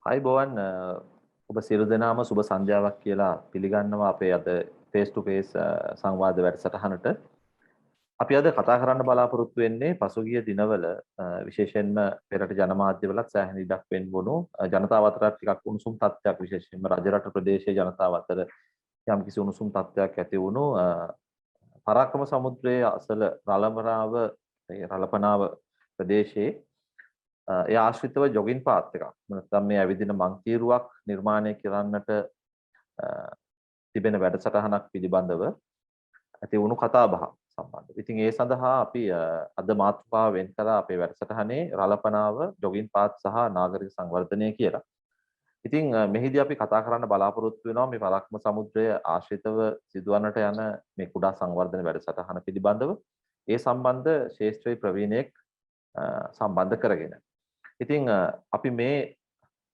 අයිබෝවන් ඔබ සියලු දෙනාම සුබ සන්ධ්‍යාවක් කියලා පිළිගන්නවා අපේ අද ෆේස් ටු ෆේස් සංවාද වැඩසටහනට. අපි අද කතා කරන්න බලාපොරොත්තු වෙන්නේ පසුගිය දිනවල විශේෂයෙන්ම පෙරට ජනමාධ්‍යවලත් සෑහෙන ඉඩක් වෙන්න වුණු ජනතාව අතර ටිකක් උණුසුම් තත්ත්වයක් විශේෂයෙන්ම රජරට ප්‍රදේශයේ ජනතාව අතර යම්කිසි උණුසුම් තත්ත්වයක් ඇති වුණු පරාක්‍රම සමුද්‍රයේ අසල රළපනාව ප්‍රදේශයේ ඒ ආශ්‍රිතව ජොගින් පාත් එකක් නැත්නම් මේ ඇවිදින මංකීරුවක් නිර්මාණය කරන්නට තිබෙන වැඩසටහනක් පිළිබඳව ඇති වුණු කතාබහ සම්බන්ධව. ඉතින් ඒ සඳහා අපි අද මාතෘකාව වෙන් කරා අපේ වැඩසටහනේ රළපනාව ජොගින් පාත් සහ නාගරික සංවර්ධනය කියලා. ඉතින් මෙහිදී අපි කතා කරන්න බලාපොරොත්තු වෙනවා මේ පරාක්‍රම සමුද්‍රය ආශ්‍රිතව සිදුවන්නට යන මේ කුඩා සංවර්ධන වැඩසටහන පිළිබඳව. ඒ සම්බන්ධ ශාස්ත්‍රීය ප්‍රවීණයෙක් සම්බන්ධ කරගෙන. ඉතින් අපි මේ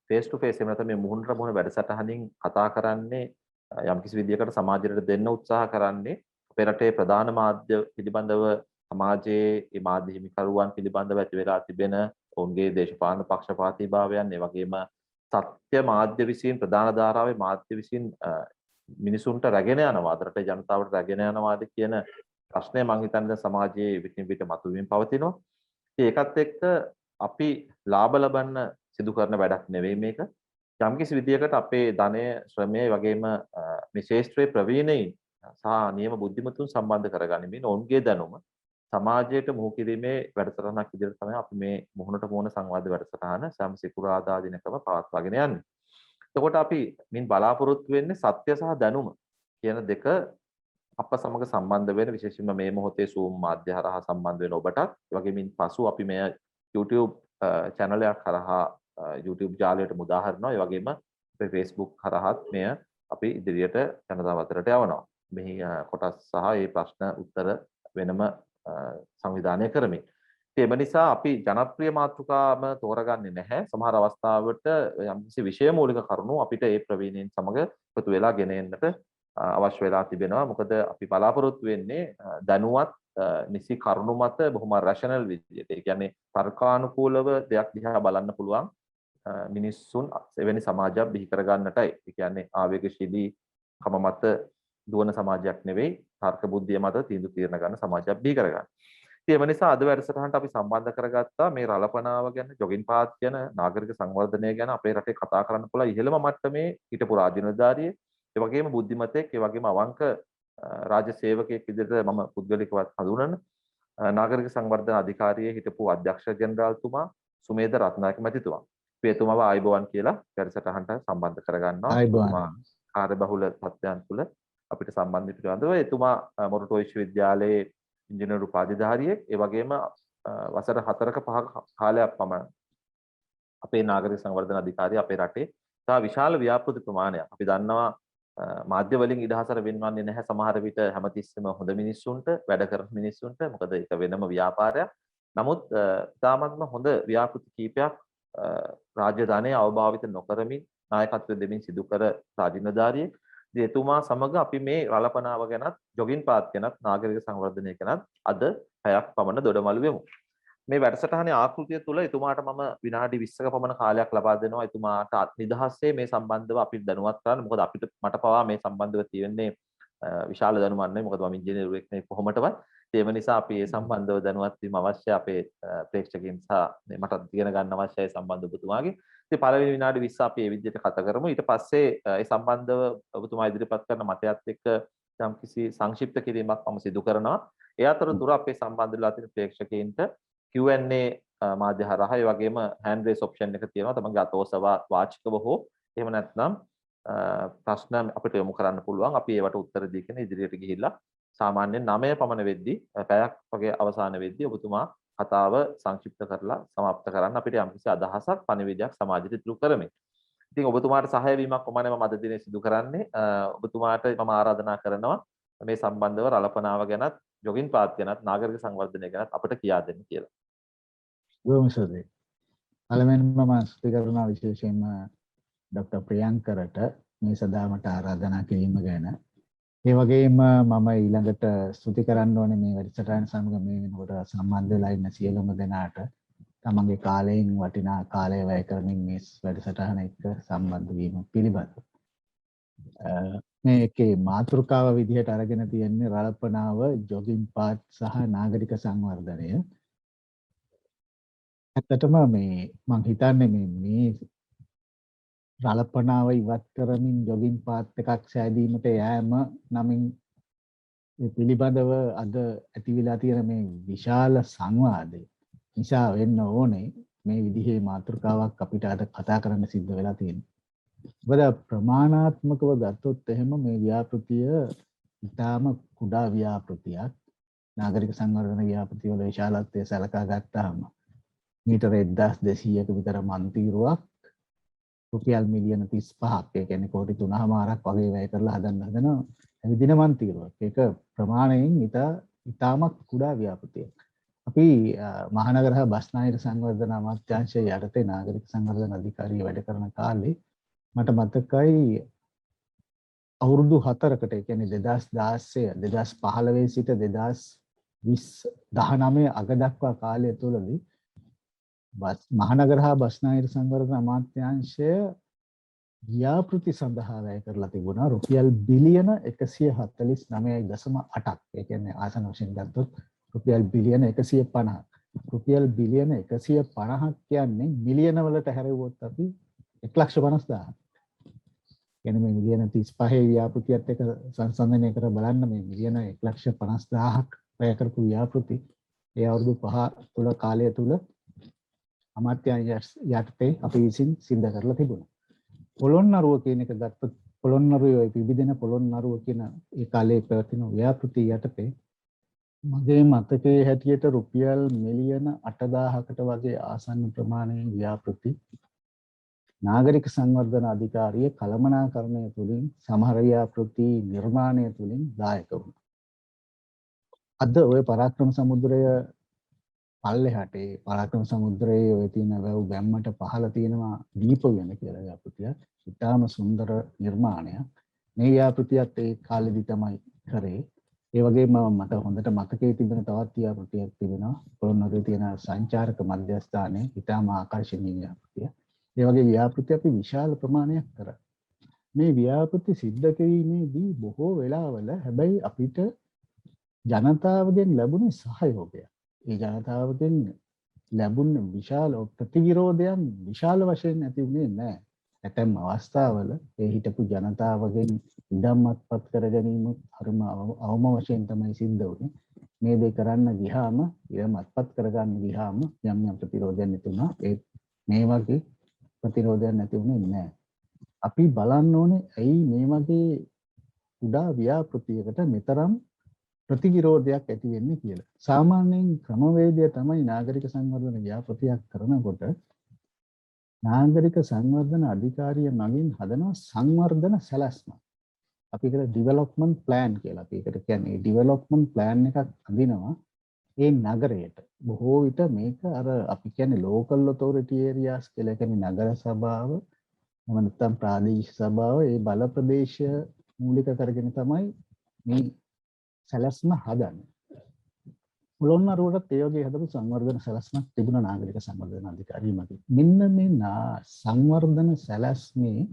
ෆේස් ටු ෆේස් එහෙම නැත්නම් මේ මුහුණට මුහුණ වැඩසටහනින් කතා කරන්නේ යම්කිසි විදියකට සමාජයට දෙන්න උත්සාහ කරන්නේ අපේ රටේ ප්‍රධාන මාධ්‍ය පිළිබඳව සමාජයේ මේ මාධ්‍ය හිමිකරුවන් පිළිබඳව ඇති වෙලා තිබෙන ඔවුන්ගේ දේශපාලන පක්ෂපාතීභාවයන් ඒ වගේම සත්‍ය මාධ්‍ය විසින් ප්‍රධාන ධාරාවේ මාධ්‍ය විසින් මිනිසුන්ට රැගෙන යනවා අදරට ජනතාවට රැගෙන යනවාද කියන ප්‍රශ්නය මම හිතන්නේ සමාජයේ විටින් විට මතුවීම පවතිනවා. ඒකත් එක්ක අපි ලාභ ලබන්න සිදු කරන වැඩක් නෙවෙයි මේක. යම්කිසි විදියකට අපේ ධනය, ශ්‍රමය වගේම මේ ශාස්ත්‍රීය ප්‍රවීණයින් සහ නියම බුද්ධිමතුන් සම්බන්ධ කරගනිමින් ඔවුන්ගේ දැනුම සමාජයට මුහු කිරීමේ වැඩසටහනක් විදිහට තමයි අපි මේ මුහුණට මුහුණ සංවාද වැඩසටහන සෑම සිකුරාදා දිනකම පවත්වාගෙන යන්නේ. එතකොට අපි මින් බලාපොරොත්තු වෙන්නේ සත්‍ය සහ දැනුම කියන දෙක අප සමග සම්බන්ධ වෙන විශේෂයෙන්ම මේ මොහොතේ Zoom මාධ්‍ය හරහා සම්බන්ධ වෙන ඔබටත් ඒ වගේම පසු අපි මේ YouTube channel එකක් හරහා YouTube ජාලයට මුදා හරිනවා. ඒ වගේම අපේ Facebook හරහාත් මෙය අපි ඉදිරියට ජනතාව අතරට යවනවා. මෙහි කොටස් සහ ඒ ප්‍රශ්න උත්තර වෙනම සංවිධානය කරමින්. ඒ නිසා අපි ජනප්‍රිය මාතෘකාම තෝරගන්නේ නැහැ. සමහර අවස්ථාවට යම්කිසි විෂය මූලික කරුණු අපිට ඒ ප්‍රවීණයින් සමග එකතු වෙලා ගෙන එන්නට අවශ්‍ය වෙලා තිබෙනවා. මොකද අපි බලාපොරොත්තු වෙන්නේ දැනුවත් නිසි කරුණු මත බොහොම රැෂනල් විදියට. ඒ කියන්නේ තර්කානුකූලව දෙයක් දිහා බලන්න පුළුවන් මිනිස්සුන් එවැනි සමාජයක් බිහි කරගන්නටයි. ඒ කියන්නේ ආවේගශීලී කම මත දුවන සමාජයක් නෙවෙයි තර්ක බුද්ධිය මත තීන්දුව తీරන ගන්න සමාජයක් බිහි කරගන්න. ඉතින් ඒ නිසා අද වැඩසටහනට අපි සම්බන්ධ කරගත්තා මේ රළපනාව ගැන, ජොගින් පාත් ගැන, නාගරික සංවර්ධනය ගැන අපේ රටේ කතා කරන්න පුළුවන් ඉහළම මට්ටමේ හිටපු රාජ්‍ය නිලධාරියෙක්, ඒ වගේම බුද්ධිමතෙක්, ඒ වගේම අවංක රාජ්‍ය සේවකයෙක් විදිහට මම පුද්ගලිකව හඳුනන නාගරික සංවර්ධන අධිකාරියේ හිටපු අධ්‍යක්ෂ ජෙනරාල්තුමා සුමේද රත්නායක මැතිතුමා. අපි එතුමාව ආයිබෝවන් කියලා වැඩසටහනට සම්බන්ධ කරගන්නවා. එතුමා කාර්යබහුල තත්ත්වයන් තුළ අපිට සම්බන්ධ පිළිබඳව එතුමා මොරටු විශ්වවිද්‍යාලයේ ඉංජිනේරු උපාධිධාරියෙක්. ඒ වගේම වසර 4ක 5ක කාලයක් පමණ අපේ නාගරික සංවර්ධන අධිකාරිය අපේ රටේ තා විශාල ව්‍යාපෘති ප්‍රමාණයක් අපි දන්නවා මාධ්‍ය වලින් ඉදහසර වෙන්වන්නේ නැහැ සමහර විට හැමතිස්සෙම හොඳ මිනිස්සුන්ට වැඩ කරන මිනිස්සුන්ට මොකද ඒක වෙනම ව්‍යාපාරයක්. නමුත් තාමත්ම හොඳ ව්‍යාපෘති කීපයක් රාජ්‍ය ධනය අවභාවිත නොකරමින් නායකත්වය දෙමින් සිදු කර රාජිනදාරියෙක්. ඉතින් එතුමා සමග අපි මේ රළපනාව ගැනත් ජොගින් පාත් ගැනත් නාගරික සංවර්ධනය ගැනත් අද 6ක් පමණ දොඩමළු වෙමු. මේ වැඩසටහනේ ආකෘතිය තුළ එතුමාට මම විනාඩි 20ක පමණ කාලයක් ලබා දෙනවා. එතුමාට නිදහසේ මේ සම්බන්ධව අපිට දැනුවත් කරන්න. මොකද අපිට මට පවා මේ සම්බන්ධව තියෙන්නේ විශාල දැනුමක් නැහැ. මොකද මම ඉංජිනේරුවෙක් නෙවෙයි කොහොමදවත්. ඒ නිසා අපි මේ සම්බන්ධව දැනුවත් වීම අවශ්‍යයි අපේ ප්‍රේක්ෂකයන් සහ මට ඉගෙන ගන්න අවශ්‍යයි සම්බන්ධ ඔබතුමාගේ. ඉතින් පළවෙනි විනාඩි 20 අපි මේ විදිහට කතා කරමු. ඊට පස්සේ ඒ සම්බන්ධව ඔබතුමා ඉදිරිපත් කරන මතයත් එක්ක යම්කිසි සංක්ෂිප්ත කිරීමක් මම සිදු කරනවා. ඒ අතරතුර අපේ සම්බන්ධ වෙලා තියෙන ප්‍රේක්ෂකයන්ට Q&A මාධ්‍ය හරහා ඒ වගේම hand raise option එක තියෙනවා. තමන්ගේ අත ඔසවා වාචිකව හෝ එහෙම නැත්නම් ප්‍රශ්න අපිට යොමු කරන්න පුළුවන්. අපි ඒවට උත්තර දීගෙන ඉදිරියට ගිහිල්ලා සාමාන්‍යයෙන් 9 පමණ වෙද්දී පැයක් වගේ අවසාන වෙද්දී ඔබතුමා කතාව සංක්ෂිප්ත කරලා સમાપ્ત කරන්න අපිට යම්කිසි අදහසක් පණිවිඩයක් සමාජයට ඉදිරි කරමින්. ඉතින් ඔබතුමාට සහාය වීමක් කොහොමද මම අද දිනේ සිදු කරන්නේ. ඔබතුමාට මම ආරාධනා කරනවා මේ සම්බන්ධව රළපනාව ගැනත් ජොගින් පාත් ගැනත් නාගරික සංවර්ධනය ගැනත් අපිට කියා දෙන්න කියලා. ගෝමසදේ. පළවෙනිම මම ස්තුති කරනවා විශේෂයෙන්ම ડોક્ટર ප්‍රියංකරට මේ සදාමට ආරාධනා කිරීම ගැන. ඒ වගේම මම ඊළඟට ස්තුති කරන්න ඕනේ මේ වැඩසටහන සමග මේ වෙනකොට සම්බන්ධ වෙලා ඉන්න සියලුම දෙනාට. තමන්ගේ කාලයෙන් වටිනා කාලය වැය කරමින් මේ වැඩසටහන එක්ක සම්බන්ධ වීම පිළිබඳව. මේකේ මාතෘකාව විදිහට අරගෙන තියෙන්නේ රළපනාව, ජොගින් පාත් සහ නාගරික සංවර්ධනය. ඇත්තටම මම හිතන්නේ මේ රළපනාව ඉවත් කරමින් ජොගින් පාත් එකක් සෑදීමට යෑම නමින් පිළිබඳව අද ඇති වෙලා තියෙන මේ විශාල සංවාදය නිසා වෙන්න ඕනේ මේ විදිහේ මාතෘකාවක් අපිට අද කතා කරන්න සිද්ධ වෙලා තියෙනවා. මොකද ප්‍රමාණාත්මකව ගත්තොත් එහෙම මේ ව්‍යාපෘතිය ඉතාම කුඩා ව්‍යාපෘතියක්. නාගරික සංවර්ධන ව්‍යාපෘතිය වල විශාලත්වය සලකා ගත්තාම මීටර 1200ක විතර මන්තිරුවක් රුපියල් මිලියන 35ක්, ඒ කියන්නේ කෝටි 3මාරක් වගේ වැය කරලා හදන විදින මන්තිරුවක්. ඒක ප්‍රමාණයෙන් ඉතාමත් කුඩා ව්‍යාපෘතියක්. අපි මහනගර හා බස්නාහිර සංවර්ධන අමාත්‍යාංශය යටතේ නාගරික සංවර්ධන අධිකාරිය වැඩ කරන කාලේ මට මතකයි අවුරුදු 4කට, ඒ කියන්නේ 2016 2015 සිට 2019 අග දක්වා කාලය තුළදී මහනගර හා බස්නාහිර සංවර්ධන අමාත්‍යාංශය ව්‍යාපෘති සඳහා වැය කරලා තිබුණා රුපියල් බිලියන 149.8ක්. ඒ කියන්නේ ආසන වශයෙන් ගත්තොත් රුපියල් බිලියන 150ක්. රුපියල් බිලියන 150ක් කියන්නේ මිලියන වලට හැරෙව්වොත් අපි 1,50,000. කියන්නේ මේ මිලියන 35 ව්‍යාපෘතියත් එක්ක සංසන්දනය කර බලන්න මේ මිලියන 1,50,000ක් වැය කරපු ව්‍යාපෘති ඒ අවුරුදු 5 තුල කාලය තුල අමාත්‍යාංශ යටතේ අපි විසින් සිද්ධ කරලා තිබුණා. පොළොන්නරුව කියන එක ගත්තොත් පොළොන්නරුවේ විවිධන පොළොන්නරුව කියන ඒ කාලේ පැවතින ව්‍යාපෘති යටතේ මගේ මතකයේ හැටියට රුපියල් මිලියන 8,000කට වගේ ආසන්න ප්‍රමාණයේ ව්‍යාපෘති නාගරික සංවර්ධන අධිකාරිය කළමනාකරණය තුළින් සමහර ව්‍යාපෘති නිර්මාණය තුළින් දායක වුණා. අද ওই පරාක්‍රම සමුද්‍රය පල්ලෙහාට පරාක්‍රම සමුද්‍රයේ ඔය තියෙන වැව් බැම්මට පහළ තියෙනවා දීප වෙන කියලා ව්‍යාපෘතියක්. ඉතාම සුන්දර නිර්මාණයක්. මේ ව්‍යාපෘතියත් ඒ කාලෙදි තමයි කරේ. ඒ වගේම මට හොඳට මතකයේ තිබෙන තවත් ව්‍යාපෘතියක් තිබෙනවා. පොළොන්නරුවේ තියෙන සංචාරක මධ්‍යස්ථානයේ ඉතාම ආකර්ශනීය ව්‍යාපෘතිය. ඒ වගේ ව්‍යාපෘති අපි විශාල ප්‍රමාණයක් කරා. මේ ව්‍යාපෘති සිද්ධ කිරීමේදී බොහෝ වෙලාවල හැබැයි අපිට ජනතාවගෙන් ලැබුණේ සහයෝගය. ඒ ජනතාවගෙන් ලැබුණ විශාල ප්‍රතිවිරෝධයන් විශාල වශයෙන් ඇති වුණේ නැහැ. ඇතැම් අවස්ථාවල ඒ හිටපු ජනතාවගෙන් ඉඩම් අත්පත් කර ගැනීම හරිම අවම වශයෙන් තමයි සිද්ධ වුණේ. මේ දේ කරන්න ගියාම ඉඩම් අත්පත් කරගන්න ගියාම යම් යම් ප්‍රතිරෝධයන් ඇති වුණා. ඒ මේ වගේ ප්‍රතිරෝධයක් නැති වුණේ නැහැ. අපි බලන්න ඕනේ ඇයි මේ වගේ කුඩා ව්‍යාපෘතියකට මෙතරම් ප්‍රතිවිරෝධයක් ඇති වෙන්නේ කියලා. සාමාන්‍යයෙන් ක්‍රමවේදය තමයි නාගරික සංවර්ධන ව්‍යාපෘතියක් කරනකොට නාගරික සංවර්ධන අධිකාරිය මගින් හදන සංවර්ධන සැලැස්ම. අපි ඒකට ඩෙවලොප්මන්ට් ප්ලෑන් කියලා. අපි ඒකට කියන්නේ ඩෙවලොප්මන්ට් ප්ලෑන් එකක් අඳිනවා ඒ නගරයට. බොහෝ විට මේක අර අපි කියන්නේ ලෝකල් ඔතොරිටි ඒරියාස් කියලා කියන්නේ නගර සභාව එහෙම නැත්නම් ප්‍රාදේශීය සභාව ඒ බල ප්‍රදේශය මූලික කරගෙන තමයි මේ සැලැස්ම හදන්නේ. පොළොන්නරුවටත් ඒ වගේ හදපු සංවර්ධන සැලැස්මක් තිබුණා නාගරික සංවර්ධන අධිකාරිය මගින්. මෙන්න මේ සංවර්ධන සැලැස්මේ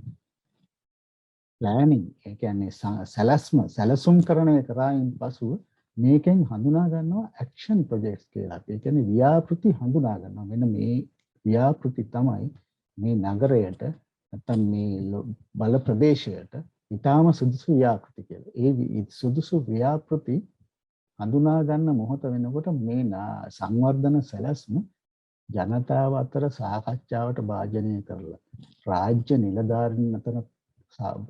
ප්ලෑනින් ඒ කියන්නේ සැලසුම් කරන කරායින් පසුව මේකෙන් හඳුනා ගන්නවා ඇක්ෂන් ප්‍රොජෙක්ට්ස් කියලා. ඒ කියන්නේ ව්‍යාපෘති හඳුනා ගන්නවා. මෙන්න මේ ව්‍යාපෘති තමයි මේ නගරයට නැත්නම් මේ බල ප්‍රදේශයට ඊටාම සුදුසු ව්‍යාපෘති කියලා. ඒ සුදුසු ව්‍යාපෘති හඳුනා ගන්න මොහොත වෙනකොට මේ සංවර්ධන සැලැස්ම ජනතාව අතර සාකච්ඡාවට භාජනය කරලා රාජ්‍ය නිලධාරීන් අතර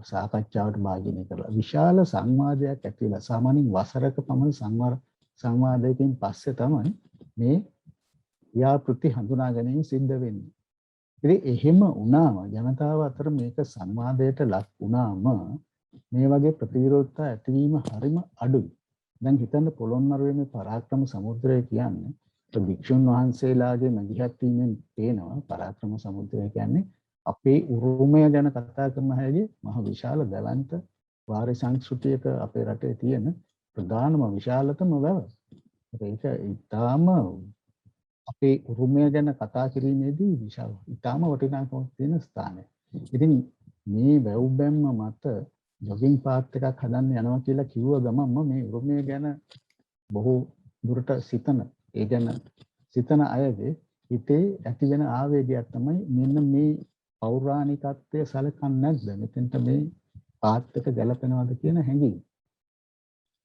සාකච්ඡාවට භාජනය කරලා විශාල සංවාදයක් ඇති වෙලා සාමාන්‍යයෙන් වසරක පමණ සංවාදයකින් පස්සේ තමයි මේ ව්‍යාපෘති හඳුනා ගැනීම සිද්ධ වෙන්නේ. ඉතින් එහෙම වුණාම ජනතාව අතර මේක සංවාදයට ලක් වුණාම මේ වගේ ප්‍රතිවිරෝධතා ඇතිවීම හරිම අඩුයි. දැන් හිතන්න පොළොන්නරුවේ මේ පරාක්‍රම සමුද්‍රය කියන්නේ භික්ෂුන් වහන්සේලාගේ මැදිහත් වීමෙන් පේනවා පරාක්‍රම සමුද්‍රය කියන්නේ අපේ උරුමය ගැන කතා කරන හැදී මහ විශාල දලන්ත වාරි සංස්කෘතියක අපේ රටේ තියෙන ප්‍රධානම විශාලතම වැව. ඒක ඊටාම අපේ උරුමය ගැන කතා කිරීමේදී විශාල ඉතාම වටිනාකමක් තියෙන ස්ථානය. ඉතින් මේ වැව් බැම්ම මත ජොගින් පාත් එකක් හදන්න යනවා කියලා කිව්ව ගමන්ම මේ උරුමය ගැන බොහෝ දුරට ඒ ගැන සිතන අයගේ හිතේ ඇති වෙන ආවේගයක් තමයි මෙන්න මේ පෞරාණිකත්වය සලකන්නේ නැද්ද? මෙතෙන්ට මේ පාත් එක ගැලපෙනවද කියන හැඟීම.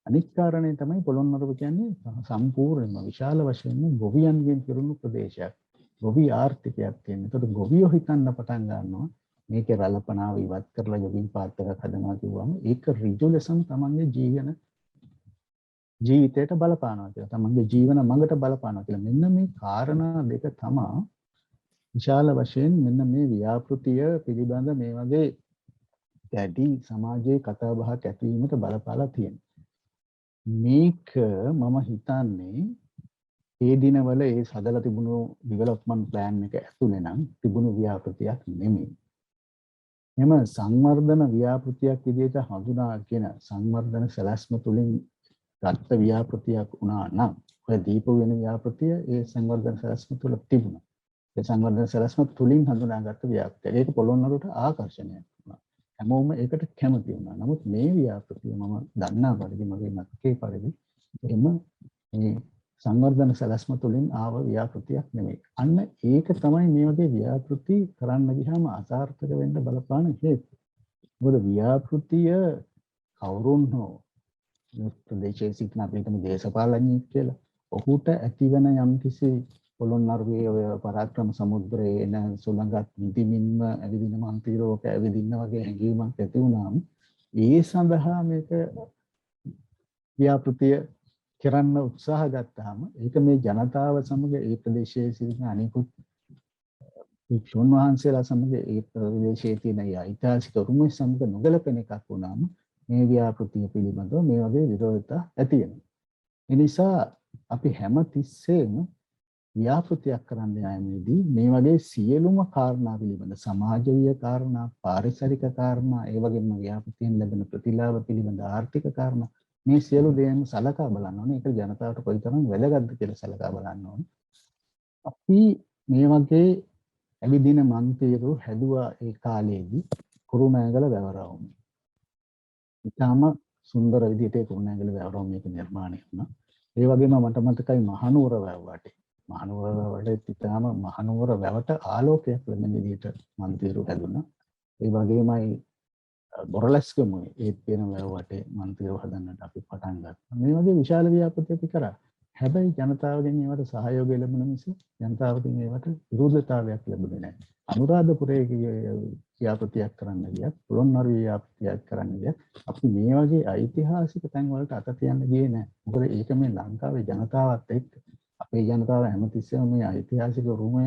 අනිත් කාරණේ තමයි පොළොන්නරුව කියන්නේ සම්පූර්ණයෙන්ම විශාල වශයෙන්ම ගොවියන්ගෙන් පිරුණු ප්‍රදේශයක්. ගොවි ආර්ථිකයක් තියෙන. ඒකට ගොවියෝ හිතන්න පටන් ගන්නවා මේකේ රළපනාව ඉවත් කරලා ජොගින් පාත් එකක් හදනවා කිව්වම ඒක ඍජු ලෙසම තමන්ගේ ජීවිතයට බලපානවා කියලා. තමන්ගේ ජීවන මඟට බලපානවා කියලා. මෙන්න මේ කාරණා දෙක තමයි විශාල වශයෙන් මෙන්න මේ ව්‍යාපෘතිය පිළිබඳ මේ වගේ දැඩි සමාජයේ කතා බහක් ඇතිවීමට බලපාලා තියෙනවා. මේක මම හිතන්නේ ඒ දිනවල ඒ සදලා තිබුණු ඩෙවලොප්මන්ට් ප්ලෑන් එක ඇතුලේ නම් තිබුණු ව්‍යාපෘතියක් නෙමෙයි. එම සංවර්ධන ව්‍යාපෘතියක් විදිහට හඳුනාගෙන සංවර්ධන සැලැස්ම තුලින් ගත්ත ව්‍යාපෘතියක් වුණා නම් ඔය දීප වෙන ව්‍යාපෘතිය ඒ සංවර්ධන සැලැස්ම තුල තිබුණා. ඒ සංවර්ධන සැලැස්ම තුලින් හඳුනාගත්ත ව්‍යාපෘතිය. ඒක පොළොන්නරුවට ආකර්ෂණයක් වුණා. හැමෝම ඒකට කැමති වුණා. නමුත් මේ ව්‍යාපෘතිය මම දන්නා පරිදි මගේ මතකයේ පරිදි එහෙම මේ සංවර්ධන සැලැස්ම තුලින් ආව ව්‍යාපෘතියක් නෙමෙයි. අන්න ඒක තමයි මේ වගේ ව්‍යාපෘති කරන්න ගියාම අසාර්ථක වෙන්න බලපාන හේතුව. මොකද ව්‍යාපෘතිය කවුරුන් හෝ ප්‍රදේශයේ සිටින අපිටම දේශපාලඥයෙක් කියලා ඔහුට ඇතිවන යම්කිසි පොළොන්නරුවේ ඔය පරාක්‍රම සමුද්‍රයේ එන සුළඟත් නිදිමින්ම ඇවිදින මන්තිරෝක ඇවිදින්න වගේ හැඟීමක් ඇති වුණාම ඒ සඳහා මේක ව්‍යාපෘතිය කරන්න උත්සාහ ගත්තාම ඒක මේ ජනතාව සමග ඒ ප්‍රදේශයේ සිටින අනිකුත් වික්ෂුන් වහන්සේලා සමග ඒ ප්‍රදේශයේ තියෙන ඓතිහාසික උරුමය සමග නොගැලපෙන එකක් වුණාම මේ ව්‍යාපෘතිය පිළිබඳව මේ වගේ විරෝධතා ඇති වෙනවා. ඒ නිසා අපි හැම තිස්සෙම ව්‍යාපෘතියක් කරන්න යාමේදී මේ වගේ සියලුම කාරණා පිළිබඳ සමාජීය කාරණා, පාරිසරික කාරණා, ඒ වගේම ව්‍යාපෘතියෙන් ලැබෙන ප්‍රතිලාභ පිළිබඳ ආර්ථික කාරණා මේ සියලු දේම සලකා බලන්න ඕනේ. ඒක ජනතාවට කොයිතරම් වැදගත්ද කියලා සලකා බලන්න ඕනේ. අපි මේ වගේ ඇවිදින මන්තිරු හැදුවා ඒ කාලේදී කුරුණෑගල වැවරවුම. ඉතාම සුන්දර විදිහට ඒ කුරුණෑගල වැවරවුම මේක නිර්මාණය වුණා. ඒ වගේම මට මතකයි මහනුවර වැව වටේ. මහනුවර වැවට ඉතාම මහනුවර වැවට ආලෝකයක් ලැබෙන විදිහට මන්තිරු හැදුණා. ඒ වගේමයි බොරලැස්ගමුවේ ඒත් වෙන වැව වටේ මන්තිරු හදන්නට අපි පටන් ගත්තා. මේ වගේ විශාල ව්‍යාපෘති අපි කරා. හැබැයි ජනතාවගෙන් ඒවට සහයෝගය ලැබුණ මිස ජනතාවගෙන් ඒවට විරෝධතාවයක් ලැබුණේ නැහැ. අනුරාධපුරයේ ව්‍යාපෘතියක් කරන්න ගියත්, පොළොන්නරුවේ ව්‍යාපෘතියක් කරන්න ගියත් අපි මේ වගේ ඓතිහාසික තැන් වලට අත තියන්න ගියේ නැහැ. මොකද ඒක මේ ලංකාවේ ජනතාවත් එක්ක අපේ ජනතාව හැමතිස්සෙම මේ ඓතිහාසික උරුමය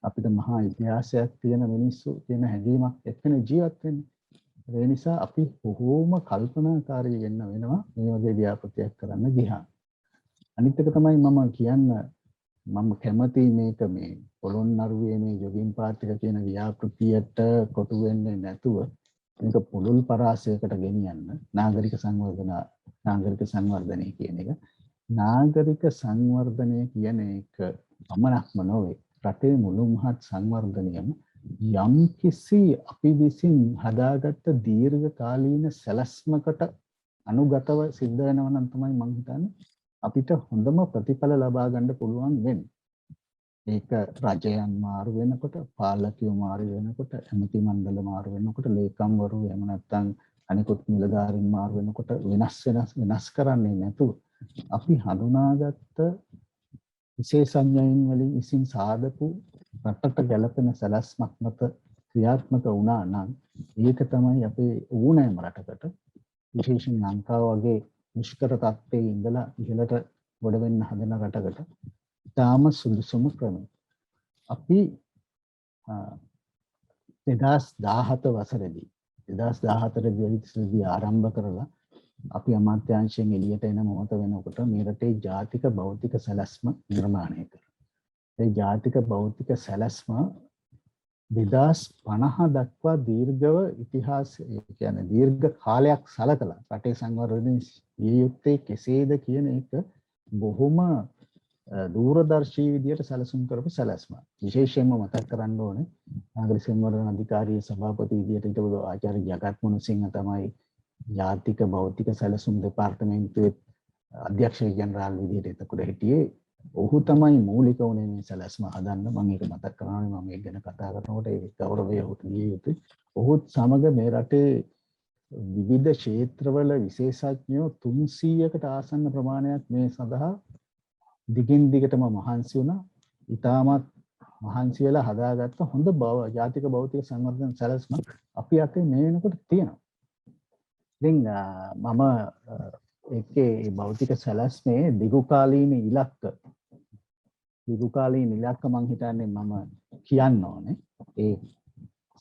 අපිට මහා ඉතිහාසයක් තියෙන මිනිස්සු කියන හැඟීමක් එක්කනේ ජීවත් වෙන්නේ. ඒ නිසා අපි බොහෝම කල්පනාකාරී වෙන්න වෙනවා මේ වගේ ව්‍යාපෘතියක් කරන්න ගියාම. අනිත් එක තමයි මම කැමති මේක මේ පොළොන්නරුවේ මේ ජොගින් පාත් එක කියන ව්‍යාපෘතියට කොටු වෙන්නේ නැතුව මේක පුළුල් පරාසයකට ගෙනියන්න නාගරික සංවර්ධනය කියන එක. නාගරික සංවර්ධනය කියන එක පමණක්ම නොවේ. රටේ මුළු මහත් සංවර්ධනයම යම් කිසි අපි විසින් හදාගත්ත දීර්ඝ කාලීන සැලැස්මකට අනුගතව සිද්ධ වෙනවා නම් තමයි මම හිතන්නේ අපිට හොඳම ප්‍රතිඵල ලබා ගන්න පුළුවන් වෙන්නේ. ඒක රජයන් මාරු වෙනකොට, පාලකයෝ මාරු වෙනකොට, ඇමති මණ්ඩල මාරු වෙනකොට, ලේකම්වරු එහෙම නැත්නම් අනිකුත් නිලධාරීන් මාරු වෙනකොට වෙනස් කරන්නේ නැතුව අපි හඳුනාගත්ත විශේෂඥයින් වලින් විසින් සාදපු රටට ගැලපෙන සැලැස්මක් මත ක්‍රියාත්මක වුණා නම් ඒක තමයි අපේ ඕනෑම රටකට විශේෂයෙන් ලංකාව වගේ නිෂ්කර තත්ත්වයේ ඉඳලා ඉහළට ගොඩ වෙන්න හදන රටකට තාම සුදුසුම ක්‍රමය. අපි 2017 වසරේදී 2014 ආරම්භ කරලා අපි අමාත්‍යාංශයෙන් එළියට එන මොහොත වෙනකොට මේ රටේ ජාතික භෞතික සැලැස්ම නිර්මාණය කරා. ඒ ජාතික භෞතික සැලැස්ම 2050 දක්වා දීර්ඝව ඉතිහාසය කියන්නේ දීර්ඝ කාලයක් සලකලා රටේ සංවර්ධනය විය යුත්තේ කෙසේද කියන එක බොහොම දූරදර්ශී විදියට සැලසුම් කරපු සැලැස්ම. විශේෂයෙන්ම මතක් කරන්න ඕනේ නාගරික සංවර්ධන අධිකාරියේ සභාපති විදියට හිටපු ආචාර්ය ජගත් මුණසිංහ තමයි ජාතික භෞතික සැලසුම් දෙපාර්තමේන්තුවේ අධ්‍යක්ෂ ජනරාල් විදියට එතකොට හිටියේ. ඔහු තමයි මූලික වුණේ මේ සැලැස්ම හදන්න. මම ඒක මතක් කරනවා මම ඒක ගැන කතා කරනකොට ඒ ගෞරවය ඔහුට දිය යුතුයි. ඔහුත් සමග මේ රටේ විවිධ ක්ෂේත්‍රවල විශේෂඥයෝ 300කට ආසන්න ප්‍රමාණයක් මේ සඳහා දිගින් දිගටම මහන්සි වුණා. ඉතාමත් මහන්සි වෙලා හදාගත්ත හොඳ ජාතික භෞතික සංවර්ධන සැලැස්ම අපි අතේ මේ වෙනකොට තියෙනවා. ඉතින් මම ඒකේ භෞතික සැලැස්මේ දිගුකාලීන ඉලක්ක මං හිතන්නේ මම කියන්න ඕනේ. ඒ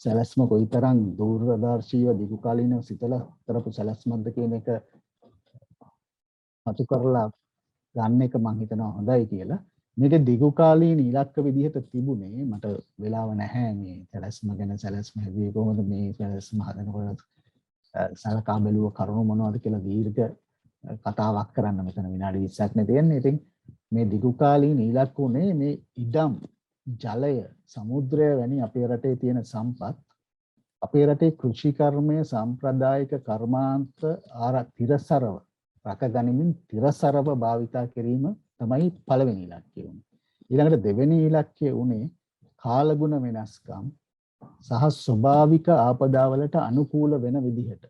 සැලැස්ම කොයිතරම් දූරදර්ශීව දිගුකාලීනව සිතලා කරපු සැලැස්මක්ද කියන එක අතු කරලා ගන්න එක මං හිතනවා හොඳයි කියලා. මේක දිගුකාලීන ඉලක්ක විදිහට තිබුණේ මට වෙලාව නැහැ මේ සැලැස්ම ගැන සැලැස්ම හැදුවේ කොහොමද මේ සැලැස්ම හදනකොට සලකා බැලුව කරුණු මොනවද කියලා දීර්ඝ කතාවක් කරන්න මෙතන විනාඩි 20ක් නේ තියෙන්නේ. ඉතින් මේ දිගුකාලීන ඉලක්ක උනේ මේ ඉඩම් ජලය සමුද්‍රය වැනි අපේ රටේ තියෙන සම්පත් අපේ රටේ කෘෂි කර්මය සාම්ප්‍රදායික කර්මාන්ත තිරසරව රැකගනිමින් තිරසරව භාවිතා කිරීම තමයි පළවෙනි ඉලක්කය උනේ. ඊළඟට දෙවෙනි ඉලක්කය උනේ කාලගුණ වෙනස්කම් සහ ස්වභාවික ආපදාවලට අනුකූල වෙන විදිහට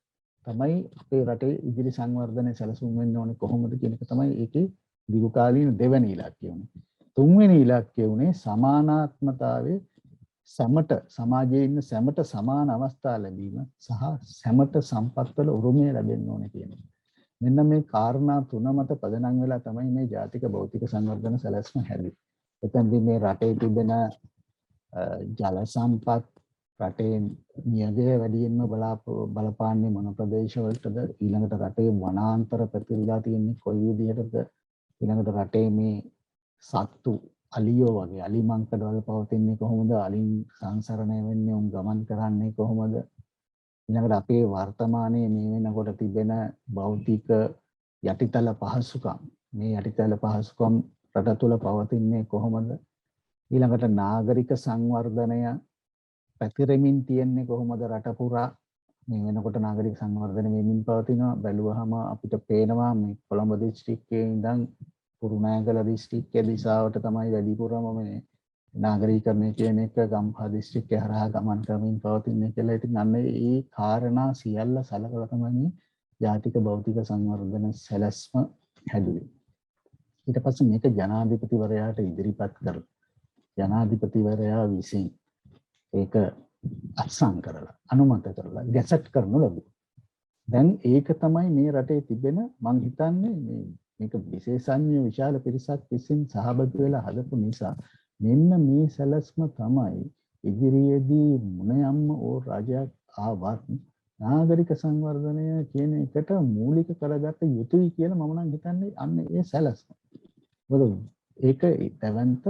තමයි අපේ රටේ ඉදිරි සංවර්ධනයේ සැලසුම් වෙන්න ඕනේ කොහොමද කියන එක තමයි ඒකේ දිගුකාලීන දෙවෙනි ඉලක්කය උනේ. තුන්වෙනි ඉලක්කය උනේ සමානාත්මතාවයේ සැමට සමාජයේ ඉන්න සැමට සමාන අවස්ථා ලැබීම සහ සැමට සම්පත්වල උරුමය ලැබෙන්න ඕනේ කියන එක. මෙන්න මේ කාරණා තුන මත පදනම් වෙලා තමයි මේ ජාතික භෞතික සංවර්ධන සැලැස්ම හැදුවේ. එතෙන්දී මේ රටේ තිබෙන ජල සම්පත් රටේ නියගය වැඩියෙන්ම බලපාන්නේ මොන ප්‍රදේශවලටද? ඊළඟට රටේ වනාන්තර පැතිරලා තියෙන්නේ කොයි විදිහටද? ඊළඟට රටේ මේ සත්තු අලියෝ වගේ අලිමංකඩවල පවතින්නේ කොහොමද? අලින් සංසරණය වෙන්නේ උන් ගමන් කරන්නේ කොහොමද? ඊළඟට අපේ වර්තමානයේ මේ වෙනකොට තිබෙන භෞතික යටිතල පහසුකම් මේ යටිතල පහසුකම් රට තුළ පවතින්නේ කොහොමද? ඊළඟට නාගරික සංවර්ධනය පැතිරෙමින් තියෙන්නේ කොහොමද රට පුරා? මේ වෙනකොට නාගරික සංවර්ධනය වෙමින් පවතිනවා. බැලුවහම අපිට පේනවා මේ කොළඹ දිස්ත්‍රික්කයේ ඉඳන් කුරුණෑගල දිස්ත්‍රික්කයේ දිශාවට තමයි වැඩිපුරම මේ නාගරීකරණය කියන එක ගම්පහ දිස්ත්‍රික්කය හරහා ගමන් කරමින් පවතින්නේ කියලා. ඉතින් අන්න ඒ කාරණා සියල්ල සලකලා තමයි ජාතික භෞතික සංවර්ධන සැලැස්ම හැදුවේ. ඊට පස්සේ මේක ජනාධිපතිවරයාට ඉදිරිපත් කරලා ජනාධිපතිවරයා විසින් ඒක අත්සන් කරලා අනුමත කරලා ගැසට් කරනු ලැබුවා. දැන් ඒක තමයි මේ රටේ තිබෙන මං හිතන්නේ මේක විශේෂඥ විශාල පිරිසක් විසින් සහභාගී වෙලා හදපු නිසා මෙන්න මේ සැලැස්ම තමයි ඉදිරියේදී මොනයම්ම ඕ රජයක් ආවත් නාගරික සංවර්ධනය කියන එකට මූලික කරගත්ත යුතුයි කියලා මම නම් හිතන්නේ අන්න ඒ සැලැස්ම. මොකද ඒක දැවන්ත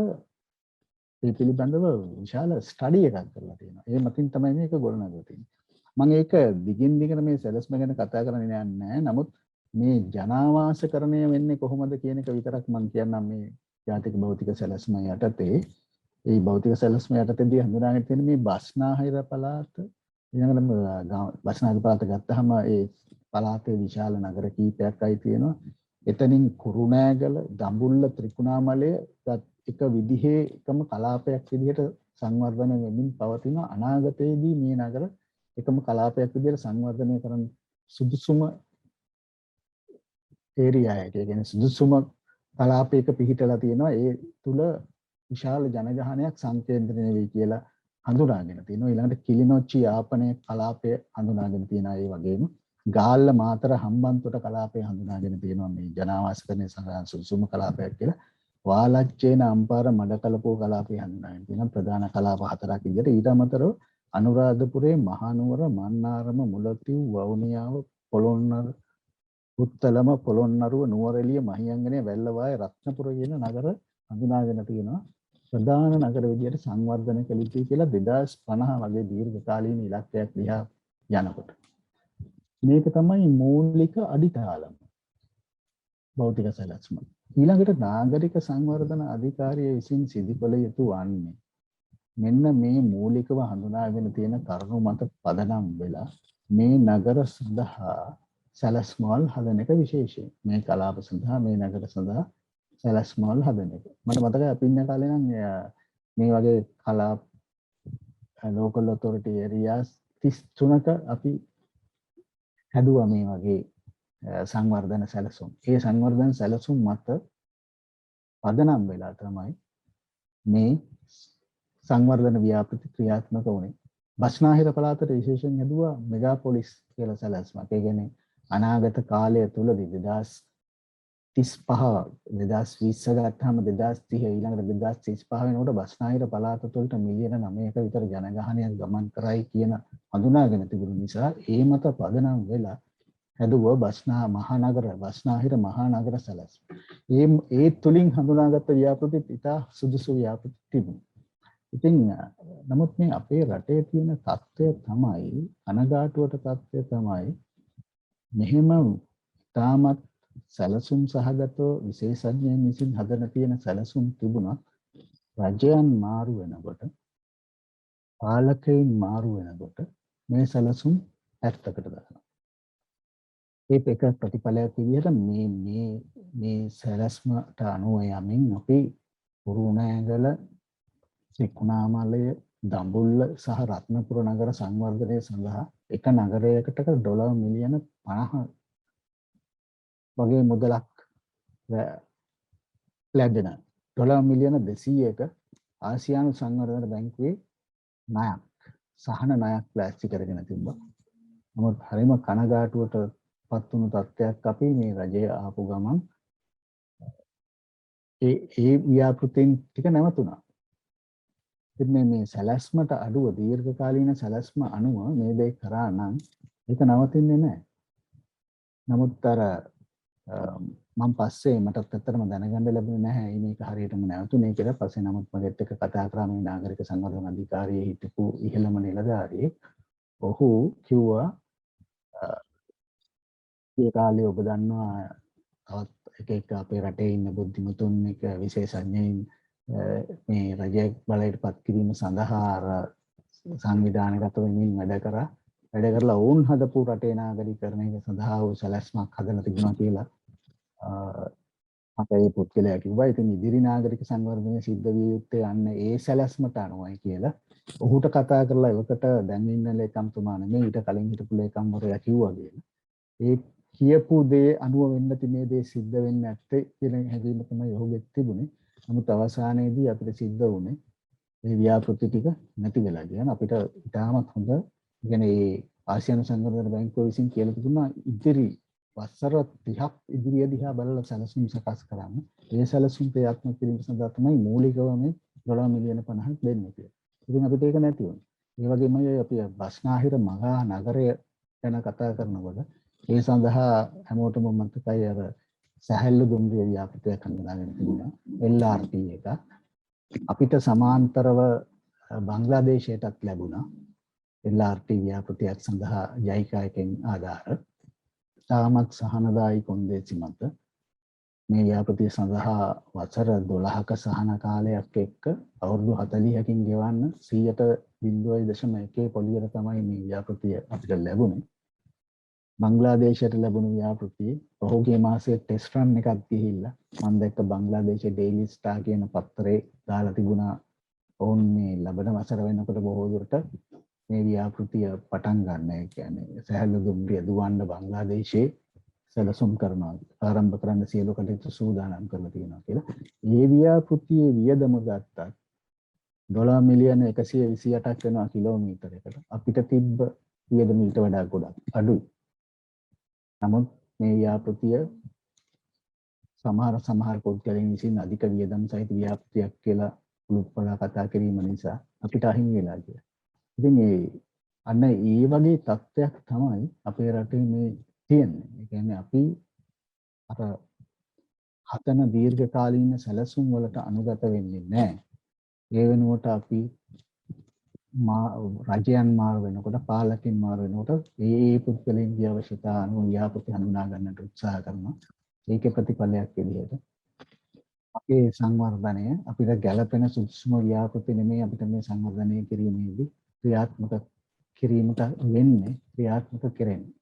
ඒ පිළිබඳව විශාල ස්ටඩි එකක් කරලා තියෙනවා. ඒ මතින් තමයි මේක ගොඩනගලා තියෙන්නේ. මම ඒක දිගින් දිගට මේ සැලැස්ම ගැන කතා කරන්න යන්නේ නැහැ. නමුත් මේ ජනාවාසකරණය වෙන්නේ කොහොමද කියන එක විතරක් මම කියන්නම් මේ ජාතික භෞතික සැලැස්ම යටතේ. ඒ භෞතික සැලැස්ම යටතේදී හඳුනාගෙන තියෙන මේ බස්නාහිර පළාත ඊළඟට බස්නාහිර පළාත ගත්තාම ඒ පළාතේ විශාල නගර කීපයක්යි තියෙනවා. එතනින් කුරුණෑගල, දඹුල්ල, ත්‍රිකුණාමලය එක විදිහේ එකම කලාපයක් විදිහට සංවර්ධනය වෙමින් පවතින අනාගතයේදී මේ නගර එකම කලාපයක් විදිහට සංවර්ධනය කරන්න සුදුසුම ඒරියා එක. ඒ කියන්නේ සුදුසුම කලාපයක පිහිටලා තියෙනවා. ඒ තුල විශාල ජනගහනයක් සංකේන්ද්‍රණය වෙයි කියලා හඳුනාගෙන තියෙනවා. ඊළඟට කිලිනොච්චි යාපනය කලාපය හඳුනාගෙන තියෙනවා. ඒ වගේම ගාල්ල මාතර හම්බන්තොට කලාපය හඳුනාගෙන තියෙනවා මේ ජනාවාසකරණය සඳහා සුදුසුම කලාපයක් කියලා. වාලච්චේන අම්පාර මඩකලපුව කලාපය හඳුනාගෙන තියෙනවා ප්‍රධාන කලාප හතරක් විදිහට. ඊට අමතරව අනුරාධපුරේ මහනුවර, මන්නාරම, මුලතිව්, වවුනියාව, පොළොන්නර, උත්තලම, පොළොන්නරුව, නුවරඑළිය, මහියංගනය, වැල්ලවාය, රත්නපුර කියන නගර හඳුනාගෙන තියෙනවා ප්‍රධාන නගර විදිහට සංවර්ධනය කළ යුතුයි කියලා 2050 වගේ දීර්ඝකාලීන ඉලක්කයක් දිහා යනකොට. මේක තමයි මූලික අඩිතාලම භෞතික සැලැස්ම. ඊළඟට නාගරික සංවර්ධන අධිකාරිය විසින් සිදු කළ යුතු වන්නේ මෙන්න මේ මූලිකව හඳුනාගෙන තියෙන කරුණු මත පදනම් වෙලා මේ නගර සඳහා සැලැස්මවල් හදන එක විශේෂයි. මේ කලාප සඳහා මේ නගර සඳහා සැලැස්මවල් හදන එක. මට මතකයි අපි ඉන්න කාලේ නම් මේ වගේ කලාප local authority areas 33ක අපි හැදුවා මේ වගේ සංවර්ධන සැලසුම්. ඒ සංවර්ධන සැලසුම් මත පදනම් වෙලා තමයි මේ සංවර්ධන ව්‍යාපෘති ක්‍රියාත්මක වුණේ. බස්නාහිර පළාතට විශේෂයෙන් හැදුවා මෙගාපොලිස් කියලා සැලැස්මක්. ඒ කියන්නේ අනාගත කාලය තුලදී 2035 2020 ගත්තාම 2030 ඊළඟට 2035 වෙනකොට බස්නාහිර පළාත තුළට මිලියන 9ක විතර ජනගහනයක් ගමන් කරයි කියන හඳුනාගෙන තිබුණු නිසා ඒ මත පදනම් වෙලා හැදුවා බස්නාහිර මහානගර සැලැස්ම. ඒ තුලින් හඳුනාගත්ත ව්‍යාපෘති ඉතා සුදුසු ව්‍යාපෘති තිබුණා. ඉතින් නමුත් මේ අපේ රටේ තියෙන තත්ත්වය තමයි අනගාටුවට තත්ත්වය තමයි මෙහෙම තාමත් සැලසුම් සහගතව විශේෂඥයන් විසින් හදන තියෙන සැලසුම් තිබුණත් රජයන් මාරු වෙනකොට පාලකයන් මාරු වෙනකොට මේ සැලසුම් පැත්තකට දානවා. ඒක එක ප්‍රතිඵලයක් විදිහට මේ සැලැස්මට අනුව යමින් අපි කුරුණෑගල සිකුණාමලය දඹුල්ල සහ රත්නපුර නගර සංවර්ධනය සඳහා එක නගරයකට ඩොලර් මිලියන 50 වගේ මුදලක් ලැබෙන ඩොලර් මිලියන 200ක ආසියානු සංවර්ධන බැංකුවේ ණයක් සහන ණයක් ප්ලාස්ටි කරගෙන තිබ්බා. නමුත් හරිම කනගාටුවට පත් වුණු තත්ත්වයක් අපි මේ රජය ආපු ගමන් ඒ ව්‍යාපෘතීන් ටික නැවතුණා. ඉතින් මේ සැලැස්මට අඩුව දීර්ඝකාලීන සැලැස්ම අනුව මේ දේ කරා නම් ඒක නවතින්නේ නැහැ. නමුත් අර මම පස්සේ මටත් ඇත්තටම දැනගන්න ලැබුණේ නැහැ මේක හරියටම නැවතුනේ කියලා. පස්සේ නමුත් මගෙත් එක්ක කතා කරා මේ නාගරික සංවර්ධන අධිකාරියේ හිටපු ඉහළම නිලධාරියෙක්. ඔහු කිව්වා ඒ කාලේ ඔබ දන්නවා තවත් එක අපේ රටේ ඉන්න බුද්ධිමතුන් එක විශේෂඥයින් මේ රජය බලයට පත් කිරීම සඳහා සංවිධානගත වෙමින් වැඩ කරලා වුන් හදපු රටේ නාගරිකරණය සඳහා වූ සැලැස්මක් හදලා තිබුණා කියලා අපේ පුද්ගලයා කිව්වා. ඉතින් ඉදිරි නාගරික සංවර්ධනය සිද්ධ විය යුත්තේ අන්න ඒ සැලැස්මට අනුවයි කියලා ඔහුට කතා කරලා ඒකට දැන් ඉන්න ලේකම්තුමා නෙමෙයි ඊට කලින් හිටපු ලේකම්වරයා කිව්වා කියලා. ඒ කියපු දේ අනුව වෙන්න මේ දේ සිද්ධ වෙන්නේ නැත්තේ කියන හැඟීම තමයි ඔහුගෙත් තිබුණේ. නමුත් අවසානයේදී අපිට සිද්ධ වුණේ මේ ව්‍යාපෘති ටික නැති වෙලා ගියා. අපිට ඉතාමත් හොඳ يعني ආසියානු සංවර්ධන බැංකුව විසින් කියලා තිබුණා ඉදිරි වසර 30ක් ඉදිරිය දිහා බලලා සැලසුම් සකස් කරන්න. ඒ සැලසුම් ප්‍රයත්න කිරීම සඳහා තමයි මූලිකව මේ ඩොලර් මිලියන 50ක් දෙන්නේ කියලා. ඉතින් අපිට ඒක නැති වුණා. ඒ වගේමයි අපි බස්නාහිර මහා නගරය ගැන කතා කරනකොට ඒ සඳහා හැමෝටම මතකයි අර සැහැල්ලු දුම්රිය ව්‍යාපෘතියක් හඳුනාගෙන තිබුණා LRT එක. අපිට සමාන්තරව බංග්ලාදේශයටත් ලැබුණා LRT ව්‍යාපෘතියක් සඳහා ජයිකා එකෙන් ආධාර. තාමත් සහනදායි කොන්දේසි මත මේ ව්‍යාපෘතිය සඳහා වසර 12ක සහන කාලයක් එක්ක අවුරුදු 40කින් ගෙවන්න 100.1 පොලියට තමයි මේ ව්‍යාපෘතිය අපිට ලැබුණේ. බංග්ලාදේශයට ලැබුණු ව්‍යාපෘතියේ පහුගිය මාසයේ ටෙස්ට් රන් එකක් ගිහිල්ලා මම දැක්ක බංග්ලාදේශයේ ඩේලි ස්ටාර් කියන පත්තරේ දාලා තිබුණා ඔවුන් මේ ලබන වසර වෙනකොට බොහෝ දුරට මේ ව්‍යාපෘතිය පටන් ගන්න. ඒ කියන්නේ සහැල්ලු දුම්රිය දුවන්න බංග්ලාදේශයේ සැලසුම් කරනවා ආරම්භ කරන්න සියලු කටයුතු සූදානම් කරලා තියෙනවා කියලා. මේ ව්‍යාපෘතියේ වියදම ගත්තත් ඩොලර් මිලියන 128ක් වෙනවා කිලෝමීටරයකට. අපිට තිබ්බ වියදම ඊට වඩා ගොඩක් අඩුයි. නමුත් මේ ව්‍යාපෘතිය සමහර පුද්ගලයන් විසින් අධික වියදම් සහිත ව්‍යාපෘතියක් කියලා උත්පලා කතා කිරීම නිසා අපිට අහිමි වෙලා ගියා. ඉතින් අන්න ඒ වගේ තත්ත්වයක් තමයි අපේ රටේ මේ තියෙන්නේ. ඒ කියන්නේ අපි අර හතන දීර්ඝකාලීන සැලසුම් වලට අනුගත වෙන්නේ නැහැ. ඒ වෙනුවට අපි රජයන් මාරු වෙනකොට පාලකයන් මාරු වෙනකොට ඒ පුද්ගලයන්ගේ අවශ්‍යතා අනුව ව්‍යාපෘති හඳුනා ගන්නට උත්සාහ කරනවා. ඒකේ ප්‍රතිඵලයක් විදිහට අපේ සංවර්ධනය අපිට ගැළපෙන සුදුසුම ව්‍යාපෘති නෙමෙයි අපිට මේ සංවර්ධනය කිරීමේදී ක්‍රියාත්මක කිරීමට වෙන්නේ ක්‍රියාත්මක කෙරෙන්නේ.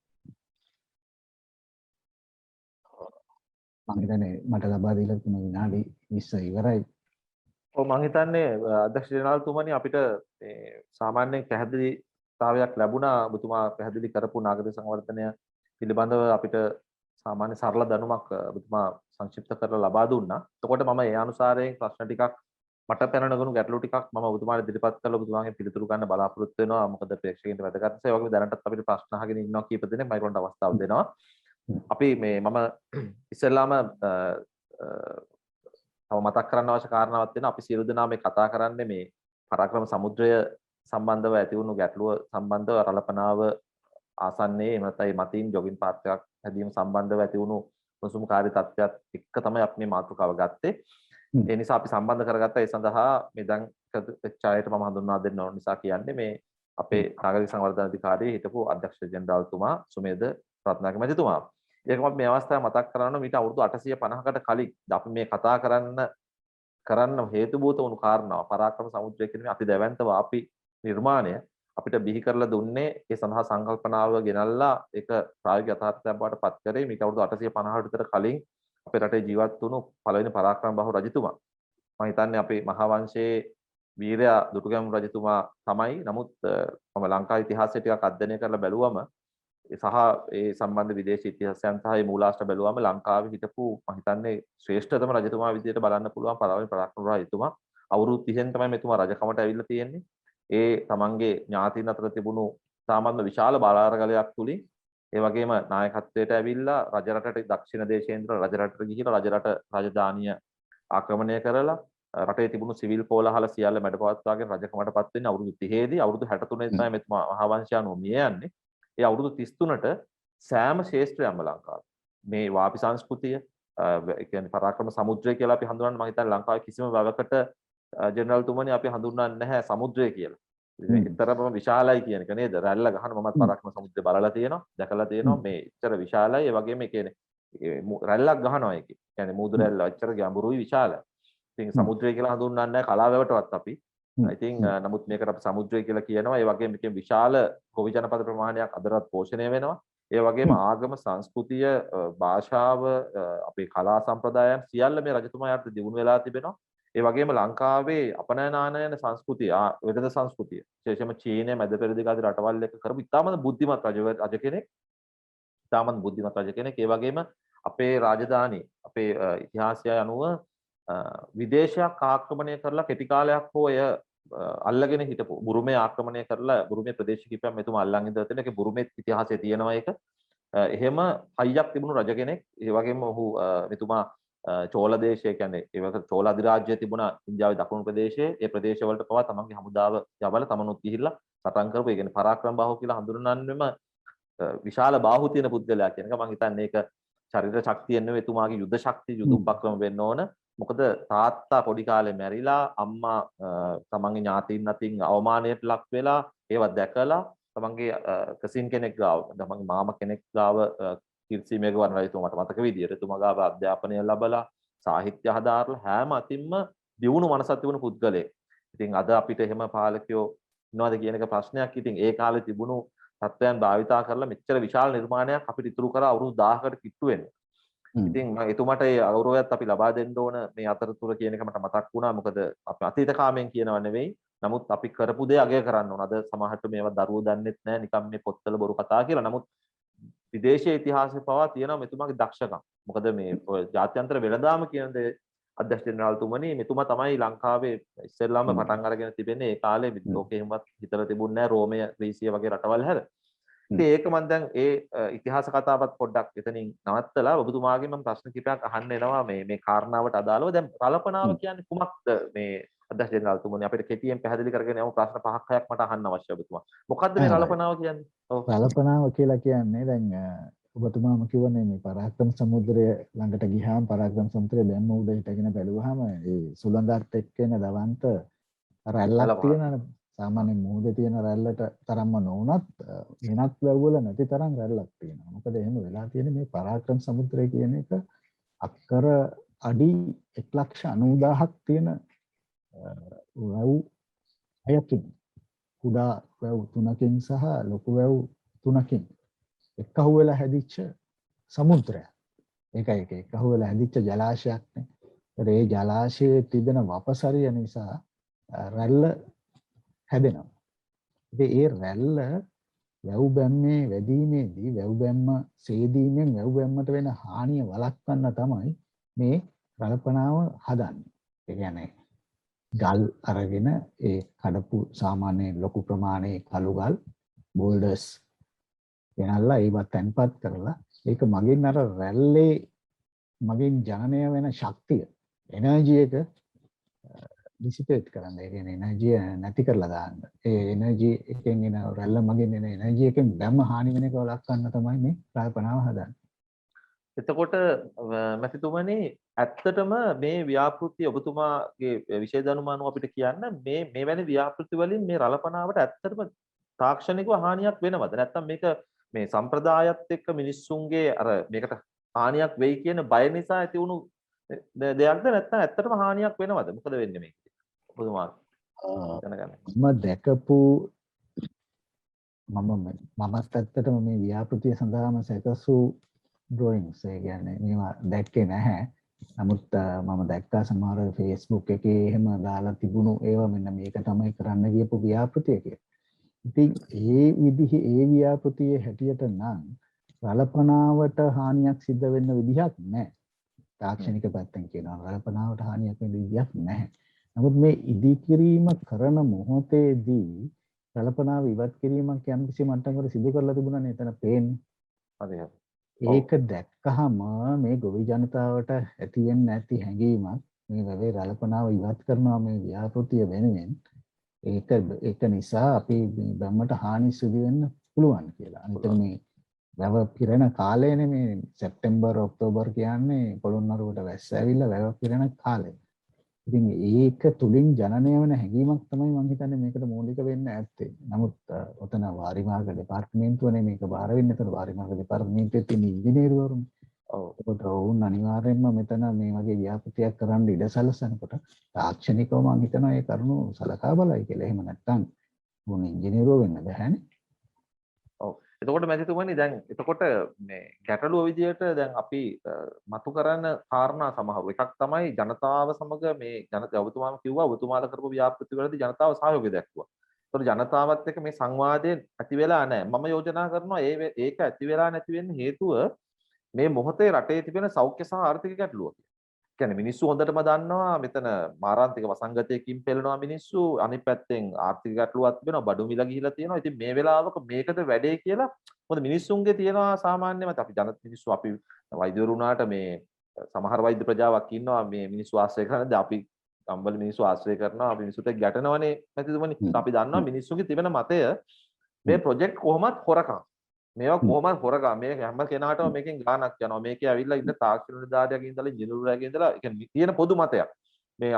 මම හිතන්නේ මට ලබා දීලා තියෙන විනාඩි 20 ඉවරයි. ඔව් මම හිතන්නේ අධ්‍යක්ෂ ජනරාල්තුමනි අපිට මේ සාමාන්‍යයෙන් පැහැදිලිතාවයක් ලැබුණා ඔබතුමා පැහැදිලි කරපු නාගරික සංවර්ධනය පිළිබඳව අපිට සාමාන්‍ය සරල දැනුමක් ඔබතුමා සංක්ෂිප්ත කරලා ලබා දුන්නා. එතකොට මම ඒ අනුසාරයෙන් ප්‍රශ්න ටිකක් මට පැන නගුණු ගැටලු ටිකක් මම ඔබතුමාට ඉදිරිපත් කරලා ඔබතුමාගෙන් පිළිතුරු ගන්න බලාපොරොත්තු වෙනවා. මොකද ප්‍රේක්ෂකයන්ට වැදගත් නිසා. ඒ වගේම දැනටත් අපිට ප්‍රශ්න අහගෙන ඉන්නවා කීප දෙනෙක් මම ඒගොල්ලන්ට අවස්ථාව දෙනවා. අපි මේ මම ඉස්සෙල්ලාම තව මතක් කරන්න අවශ්‍ය කාරණාවක් තියෙනවා. අපි සියලු දෙනා මේ කතා කරන්නේ මේ පරාක්‍රම සමුද්‍රය සම්බන්ධව ඇති වුණු ගැටලුව සම්බන්ධව රළපනාව ආසන්නයේ එහෙම නැත්නම් මතින් ජොගින් පාර්කයක් හැදීම සම්බන්ධව ඇති වුණු උණුසුම්කාරී තත්ත්වයක් එක්ක තමයි අපි මේ මාතෘකාව ගත්තේ. ඒ නිසා අපි සම්බන්ධ කරගත්තා. ඒ සඳහා මේ දැන් චායයට මම හඳුන්වා දෙන්න ඕන නිසා කියන්නේ මේ අපේ නාගරික සංවර්ධන අධිකාරියේ හිටපු අධ්‍යක්ෂ ජෙනරාල්තුමා සුමේද රත්නායක මැතිතුමා. ඒකම මේ අවස්ථාවේ මතක් කරනවා මීට අවුරුදු 850කට කලින් අපි මේ කතා කරන්න හේතුබූත වුණු කාරණාව පරාක්‍රම සමුද්‍රය කියන මේ අති දැවැන්ත වාපි නිර්මාණය අපිට බිහි කරලා දුන්නේ ඒ සඳහා සංකල්පනාව ගෙනල්ලා ඒක ප්‍රායෝගික යථාර්ථයක් බවට පත් කරේ මීට අවුරුදු 850කට විතර කලින් අපේ රටේ ජීවත් වුණු පළවෙනි පරාක්‍රම බහු රජතුමා. මම හිතන්නේ අපේ මහා වංශයේ වීරයා දුටුගැමුණු රජතුමා තමයි. නමුත් මම ලංකා ඉතිහාසය ටිකක් අධ්‍යයනය කරලා බැලුවම සහ ඒ සම්බන්ධ විදේශ ඉතිහාසයන් සහ මේ මූලාශ්‍ර බැලුවම ලංකාවේ හිටපු මම හිතන්නේ ශ්‍රේෂ්ඨතම රජතුමා විදිහට බලන්න පුළුවන් පළවෙනි පරාක්‍රම රජතුමා. අවුරුදු 30න් තමයි මෙතුමා රජකමට ඇවිල්ලා තියෙන්නේ. ඒ තමන්ගේ ඥාතීන් අතර තිබුණු සාමාන්‍ය විශාල බලාරගලයක් තුලින් ඒ වගේම නායකත්වයට ඇවිල්ලා රජරටට දක්ෂිණ දේශේන්ද්‍ර රජරටට ගිහිලා රජරට රාජධානිය ආක්‍රමණය කරලා රටේ තිබුණු සිවිල් කෝලහල සියල්ල මැඩපවත්වාගෙන රජකමටපත් වෙන්නේ අවුරුදු 30 දී. අවුරුදු 63 තමයි මෙතුමා මහා වංශයන්ව මිය යන්නේ. ඒ අවුරුදු 33ට සෑම ශේෂ්ත්‍රයක්ම ලංකාවේ මේ වාපි සංස්කෘතිය ඒ කියන්නේ පරාක්‍රම සමුද්‍රය කියලා අපි හඳුනන්නේ මම හිතන්නේ ලංකාවේ කිසිම වැවකට ජෙනරාල්තුමනි අපි හඳුන්වන්නේ නැහැ සමුද්‍රය කියලා. ඒතරම විශාලයි කියන එක නේද? රැල්ල ගහන මමත් පරාක්‍රම සමුද්‍රය බලලා තියෙනවා, දැකලා තියෙනවා. මේ එච්චර විශාලයි. ඒ වගේම ඒ කියන්නේ රැල්ලක් ගහනවා ඒකේ. කියන්නේ මූදු රැල්ල එච්චර ගැඹුරුයි විශාලයි. ඉතින් සමුද්‍රය කියලා හඳුන්වන්නේ නැහැ කලාවැවටවත් අපි. ඉතින් නමුත් මේකට අපි සමුද්‍රය කියලා කියනවා. ඒ වගේම මේකේ විශාල ගොවි ජනපද ප්‍රමාණයක් අදටත් පෝෂණය වෙනවා. ඒ වගේම ආගම, සංස්කෘතිය, භාෂාව, අපේ කලා සම්ප්‍රදායන් සියල්ල මේ රජතුමා යටතේ දියුණු වෙලා තිබෙනවා. ඒ වගේම ලංකාවේ අපනයනානයන සංස්කෘතිය, වෙළඳ සංස්කෘතිය, විශේෂයෙන්ම චීනය, මැද පෙරදිග ආදී රටවල් එක්ක කරපු ඉතාමත් බුද්ධිමත් රජ කෙනෙක්. ඉතාමත් බුද්ධිමත් රජ කෙනෙක්. ඒ වගේම අපේ රාජධානී, අපේ ඉතිහාසය අනුව විදේශයක් ආක්‍රමණය කරලා කෙටි කාලයක් හෝ එය අල්ලගෙන හිටපු බුරුමේ ආක්‍රමණය කරලා බුරුමේ ප්‍රදේශ කිහිපයක් මෙතුමා අල්ලන් ඉඳලා තියෙන ඒකේ බුරුමේ ඉතිහාසයේ තියෙනවා ඒක. එහෙම හයියක් තිබුණු රජ කෙනෙක්. ඒ වගේම ඔහු මෙතුමා චෝල දේශය කියන්නේ ඒ වගේ චෝල අධිරාජ්‍යය තිබුණා ඉන්දියාවේ දකුණු ප්‍රදේශයේ. ඒ ප්‍රදේශවලට පවා තමන්ගේ හමුදාව යවලා තමනුත් ගිහිල්ලා සටන් කරපු ඒ කියන්නේ පරාක්‍රම බාහුව කියලා හඳුන්වන්නෙම විශාල බාහුව තියෙන පුද්ගලයා කියන එක. මම හිතන්නේ ඒක ශරීර ශක්තියෙන් නෙවෙයි එතුමාගේ යුද ශක්තිය යුද උපක්‍රම වෙන්න ඕන. මොකද තාත්තා පොඩි කාලේ මැරිලා අම්මා තමන්ගේ ඥාතීන් අතින් අවමානයට ලක් වෙලා ඒවත් දැකලා තමන්ගේ කසින් කෙනෙක් ගාව තමන්ගේ මාමා කෙනෙක් ගාව කීර්ති මේඝවර්ණ රජතුමා මට මතක විදියට එතුමා ගාව අධ්‍යාපනය ලැබලා සාහිත්‍ය හදාarලා හැම අතින්ම දියුණු මනසක් තිබුණු පුද්ගලයෙක්. ඉතින් අද අපිට එහෙම පාලකයෝ ඉන්නවද කියන එක ප්‍රශ්නයක්. ඉතින් ඒ කාලේ තිබුණු තත්ත්වයන් භාවිතා කරලා මෙච්චර විශාල නිර්මාණයක් අපිට ඉතුරු කරා අවුරුදු 1000කට කිට්ටු වෙන්නේ. ඉතින් මම එතුමාට ඒ ගෞරවයත් අපි ලබා දෙන්න ඕන මේ අතරතුර කියන එක මට මතක් වුණා. මොකද අපි අතීත කාමෙන් කියනව නෙවෙයි. නමුත් අපි කරපු දේ අගය කරන්න ඕන. අද සමහරට මේවා දරුවෝ දන්නෙත් නැහැ. නිකම් මේ පොත්වල බොරු කතා කියලා. නමුත් විදේශීය ඉතිහාසයේ පවා තියෙනවා මෙතුමාගේ දක්ෂකම්. මොකද මේ ජාත්‍යන්තර වෙළඳාම කියන දේ අධ්‍යක්ෂ ජෙනරාල්තුමනි මෙතුමා තමයි ලංකාවේ ඉස්සෙල්ලාම පටන් අරගෙන තිබෙන්නේ. ඒ කාලේ ලෝකෙ හිමවත් හිතලා තිබුණේ නැහැ රෝමය, ග්‍රීසිය වගේ රටවල් හැර. ඉතින් ඒක මම දැන් ඒ ඉතිහාස කතාවත් පොඩ්ඩක් එතනින් නවත්තලා ඔබතුමාගෙන් මම ප්‍රශ්න කිපයක් අහන්න එනවා මේ කාරණාවට අදාළව. දැන් රලපනාව කියන්නේ කුමක්ද මේ අධ්‍යක්ෂ ජෙනරාල්තුමනි අපිට කෙටියෙන් පැහැදිලි කරගෙන යමු. ප්‍රශ්න 5ක් 6ක් මට අහන්න අවශ්‍යයි ඔබතුමා. මොකද්ද මේ රලපනාව කියන්නේ? ඔව්. රලපනාව කියලා කියන්නේ දැන් ඔබතුමාම කිව්වනේ මේ පරාක්‍රම සමුද්‍රය ළඟට ගියාම පරාක්‍රම සමුද්‍රය බැම්ම උඩ හිටගෙන බැලුවාම ඒ සුළඟත් එක්ක එන දවන්ත රැල්ලක් තියෙනනේ. සාමාන්‍ය මුහුදේ තියෙන රැල්ලට තරම්ම නොවුනත් වෙනත් වැව්වල නැති තරම් රැල්ලක් තියෙනවා. මොකද එහෙම වෙලා තියෙන්නේ මේ පරාක්‍රම සමුද්‍රය කියන එක අක්කර අඩි 1,90,000ක් තියෙන වැව් 6කින් කුඩා වැව් 3කින් සහ ලොකු වැව් 3කින් එකහුව වෙලා හැදිච්ච සමුද්‍රයක්. ඒකයි ඒක එකහුව වෙලා හැදිච්ච ජලාශයක් නේ. ඒ ජලාශයේ තිබෙන වපසරිය නිසා රැල්ල හැදෙනවා. ඉතින් ඒ රැල්ල වැව් බැම්මේ වැඩිීමේදී වැව් බැම්ම සේදීමෙන් වැව් බැම්මට වෙන හානිය වළක්වන්න තමයි මේ රළපනාව හදන්නේ. ඒ කියන්නේ ගල් අරගෙන ඒ කඩපු සාමාන්‍ය ලොකු ප්‍රමාණයේ කළු ගල් බෝල්ඩර්ස් ගෙනල්ලා ඒවත් තැන්පත් කරලා ඒක මගින් අර රැල්ලේ මගින් ජනනය වෙන ශක්තිය එනර්ජි එක ඩිසිපේට් කරන්න. ඒ කියන්නේ එනර්ජිය නැති කරලා දාන්න. ඒ එනර්ජි එකෙන් එන රැල්ල මගින් එන එනර්ජි එකෙන් බැම්ම හානි වෙන එක වළක්වන්න තමයි මේ රළපනාව හදන්නේ. එතකොට මැතිතුමනි ඇත්තටම මේ ව්‍යාපෘති ඔබතුමාගේ විෂය දැනුම අනුව අපිට කියන්න මේ වැනි ව්‍යාපෘති වලින් මේ රළපනාවට ඇත්තටම තාක්ෂණිකව හානියක් වෙනවද? නැත්නම් මේක මේ සම්ප්‍රදායත් එක්ක මිනිස්සුන්ගේ අර මේකට හානියක් වෙයි කියන බය නිසා ඇති වුණු දෙයක්ද නැත්නම් ඇත්තටම හානියක් වෙනවද? මොකද වෙන්නේ මේක? ඔබතුමා දැනගන්න. මම දැකපු මමත් ඇත්තටම මේ ව්‍යාපෘතිය සඳහාම සැකසු ඩ්‍රොයින්ස් ඒ කියන්නේ මේවා දැක්කේ නැහැ. නමුත් මම දැක්කා සමහර Facebook එකේ එහෙම දාලා තිබුණු ඒවා මෙන්න මේක තමයි කරන්න ගියපු ව්‍යාපෘතිය කියලා. ඉතින් ඒ විදිහේ ඒ ව්‍යාපෘතියේ හැටියට නම් රළපනාවට හානියක් සිද්ධ වෙන්න විදිහක් නැහැ. තාක්ෂණික පැත්තෙන් කියනවා රළපනාවට හානියක් වෙන්න විදිහක් නැහැ. නමුත් මේ ඉදිකිරීම කරන මොහොතේදී රළපනාව ඉවත් කිරීමක් යම් කිසි මට්ටමකට සිදු කරලා තිබුණානේ එතන පේන්නේ. හරි. ඒක දැක්කහම මේ ගොවි ජනතාවට ඇති වෙන්න ඇති හැඟීමක් මේ වැවේ රළපනාව ඉවත් කරනවා මේ ව්‍යාපෘතිය වෙනුවෙන් ඒක නිසා අපි බැම්මට හානි සිදු වෙන්න පුළුවන් කියලා. අනිත් මේ වැව පිරෙන කාලයනේ මේ සැප්තැම්බර් ඔක්තෝබර් කියන්නේ පොළොන්නරුවට වැස්ස ඇවිල්ලා වැව පිරෙන කාලය. ඉතින් ඒක තුලින් ජනනය වෙන හැඟීමක් තමයි මම හිතන්නේ මේකට මූලික වෙන්න ඇත්තේ. නමුත් ඔතන වාරිමාර්ග දෙපාර්තමේන්තුවනේ මේක බාර වෙන්නේ. ඒතර වාරිමාර්ග දෙපාර්තමේන්තුවේ තියෙන ඉංජිනේරුවරුනේ. ඔව්. ඒකට වුන් අනිවාර්යයෙන්ම මෙතන මේ වගේ ව්‍යාපෘතියක් කරන්න ඉඩ සැලසනකොට තාක්ෂණිකව මම හිතනවා ඒ කරුණු සලකා බලයි කියලා. එහෙම නැත්නම් වුන් ඉංජිනේරුවෝ වෙන්න බැහැනේ. ඔව්. එතකොට මැතිතුමනි දැන් එතකොට මේ ගැටලුව විදියට දැන් අපි මතු කරන කාරණා සමහර එකක් තමයි ජනතාව සමග මේ ඔබතුමාම කිව්වා ඔබතුමාලා කරපු ව්‍යාපෘති වලදී ජනතාව සහයෝගය දැක්වුවා. ඒතකොට ජනතාවත් එක්ක මේ සංවාදය ඇති වෙලා නැහැ. මම යෝජනා කරනවා ඒක ඇති වෙලා නැති වෙන්න හේතුව මේ මොහොතේ රටේ තිබෙන සෞඛ්‍ය සහ ආර්ථික ගැටලුව. කියන්නේ මිනිස්සු හොඳටම දන්නවා මෙතන මාරාන්තික වසංගතයකින් පෙළෙනවා මිනිස්සු. අනිත් පැත්තෙන් ආර්ථික ගැටලුවක් තිබෙනවා. බඩු මිල ගිහිලා තියෙනවා. ඉතින් මේ වෙලාවක මේකද වැඩේ කියලා මොකද මිනිස්සුන්ගේ තියෙනවා සාමාන්‍යම අපි මිනිස්සු අපි වෛද්‍යවරු වුණාට මේ සමහර වෛද්‍ය ප්‍රජාවක් ඉන්නවා මේ මිනිස්සු ආශ්‍රය කරනද අපි ගම්වල මිනිස්සු ආශ්‍රය කරනවා අපි මිනිස්සුත් එක්ක ගැටෙනවනේ මැතිතුමනි. අපි දන්නවා මිනිස්සුන්ගේ තිබෙන මතය මේ ප්‍රොජෙක්ට් කොහොමත් හොරකම්. මේවා කොහොමත් හොරගා මේ හැම කෙනාටම මේකෙන් ගාණක් යනවා. මේකේ ඇවිල්ලා ඉන්න තාක්ෂණ නිලධාරියෙක් ඉඳලා ඉංජිනේරුවරයෙක් ඉඳලා ඒ කියන්නේ තියෙන පොදු මතයක්. මේ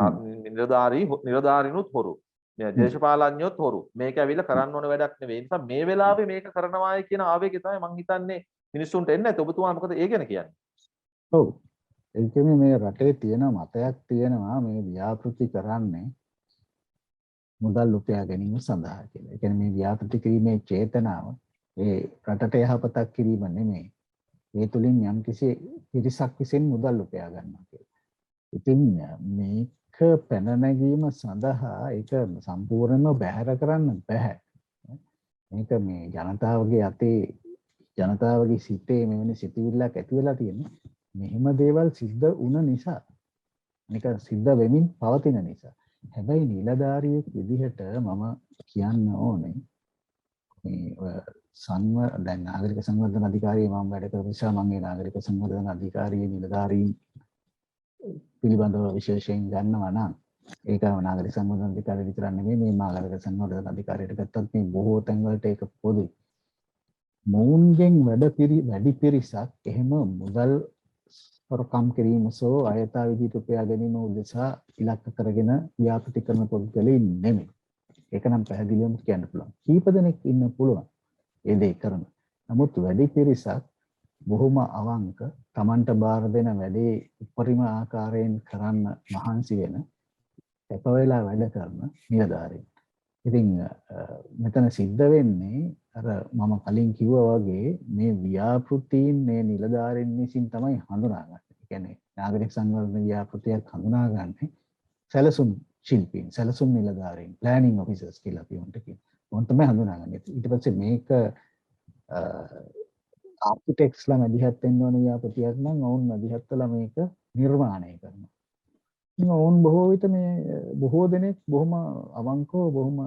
නිලධාරිනුත් හොරු. මේ දේශපාලඥයොත් හොරු. මේක ඇවිල්ලා කරන්න ඕන වැඩක් නෙවෙයි. ඒ නිසා මේ වෙලාවේ මේක කරනවායි කියන ආවේගය තමයි මම හිතන්නේ මිනිස්සුන්ට එන්නේ නැත්නම් ඔබතුමා මොකද ඒ ගැන කියන්නේ? ඔව්. ඒ කියන්නේ මේ රටේ තියෙන මතයක් තියෙනවා මේ ව්‍යාපෘති කරන්නේ මුදල් උපයා ගැනීම සඳහා කියලා. ඒ කියන්නේ මේ ව්‍යාපෘති කිරීමේ චේතනාව ඒ රටට යහපතක් කිරීම නෙමෙයි. ඒ තුලින් යම්කිසි පිරිසක් විසින් මුදල් උපයා ගන්නවා කියලා. ඉතින් මේක පැන නැගීම සඳහා ඒක සම්පූර්ණයෙන්ම බැහැර කරන්න බෑ. මේක මේ ජනතාවගේ අතේ ජනතාවගේ සිතේ මෙවැනි සිතුවිල්ලක් ඇති වෙලා තියෙන්නේ. මෙහෙම දේවල් සිද්ධ වුණ නිසා. මේක සිද්ධ වෙමින් පවතින නිසා. හැබැයි නිලධාරියෙක් විදිහට මම කියන්න ඕනේ මේ දැන් නාගරික සංවර්ධන අධිකාරිය මම වැඩ කරපු නිසා මම මේ නාගරික සංවර්ධන අධිකාරියේ නිලධාරීන් පිළිබඳව විශේෂයෙන් ගන්නවා නම් ඒක නාගරික සංවර්ධන අධිකාරිය විතර නෙමෙයි මේ නාගරික සංවර්ධන අධිකාරියට ගත්තත් මේ බොහෝ තැන්වලට ඒක පොදුයි. මොවුන්ගෙන් වැඩි පිරිසක් එහෙම මුදල් හොරකම් කිරීම සෝ අයථා විදිහට උපයා ගැනීම උදෙසා ඉලක්ක කරගෙන ව්‍යාපෘති කරන පුද්ගලයන් නෙමෙයි. ඒක නම් පැහැදිලිවම කියන්න පුළුවන්. කීප දෙනෙක් ඉන්න පුළුවන් ඒ දේ කරන. නමුත් වැඩි පිරිසක් බොහොම අවංක Tamanට බාර දෙන වැඩේ උපරිම ආකාරයෙන් කරන්න මහන්සි වෙන එක වෙලා වැඩ කරන නිලධාරීන්. ඉතින් මෙතන සිද්ධ වෙන්නේ අර මම කලින් කිව්වා වගේ මේ ව්‍යාපෘතීන් මේ නිලධාරීන් විසින් තමයි හඳුනාගන්නේ. ඒ කියන්නේ නාගරික සංවර්ධන ව්‍යාපෘතියක් හඳුනාගන්නේ සැලසුම් ශිල්පීන්, සැලසුම් නිලධාරීන්, ප්ලෑනින් ඔෆිසර්ස් කියලා අපි උන්ට කියනවා. උන් තමයි හඳුනාගන්නේ. ඊට පස්සේ මේක ආර්කිටෙක්ට්ස්ලා මැදිහත් වෙන්න ඕන ව්‍යාපෘතියක් නම් ඔවුන් මැදිහත් වෙලා මේක නිර්මාණය කරනවා. ඔවුන් බොහෝ විට මේ බොහෝ දෙනෙක් බොහොම අවංකව බොහොම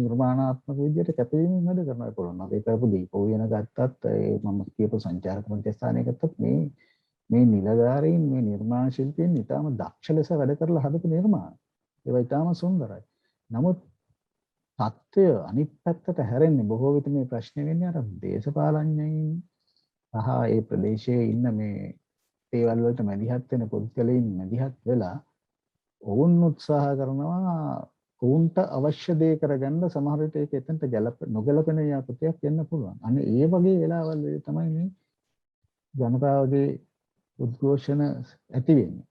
නිර්මාණාත්මක විදිහට කැපවීමෙන් වැඩ කරනවා පුළුවන්. අපි කරපු දීපෝ වෙන ගත්තත් ඒ මම කියපු සංචාරක මධ්‍යස්ථානය ගත්තත් මේ නිලධාරීන් මේ නිර්මාණ ශිල්පීන් ඉතාම දක්ෂ ලෙස වැඩ කරලා හදපු නිර්මාණ. ඒවා ඉතාම සුන්දරයි. නමුත් තත්ත්වය අනිත් පැත්තට හැරෙන්නේ බොහෝ විට මේ ප්‍රශ්නේ වෙන්නේ අර දේශපාලඥයින් සහ ඒ ප්‍රදේශයේ ඉන්න මේ දේවල් වලට මැදිහත් වෙන පුද්ගලයන් මැදිහත් වෙලා ඔවුන් උත්සාහ කරනවා ඔවුන්ට අවශ්‍ය දේ කරගන්න සමහර විට ඒක එතනට නොගැලපෙන යාපතයක් වෙන්න පුළුවන්. අනේ ඒ වගේ වෙලාවල් වල තමයි මේ ජනතාවගේ උද්ඝෝෂණ ඇති වෙන්නේ.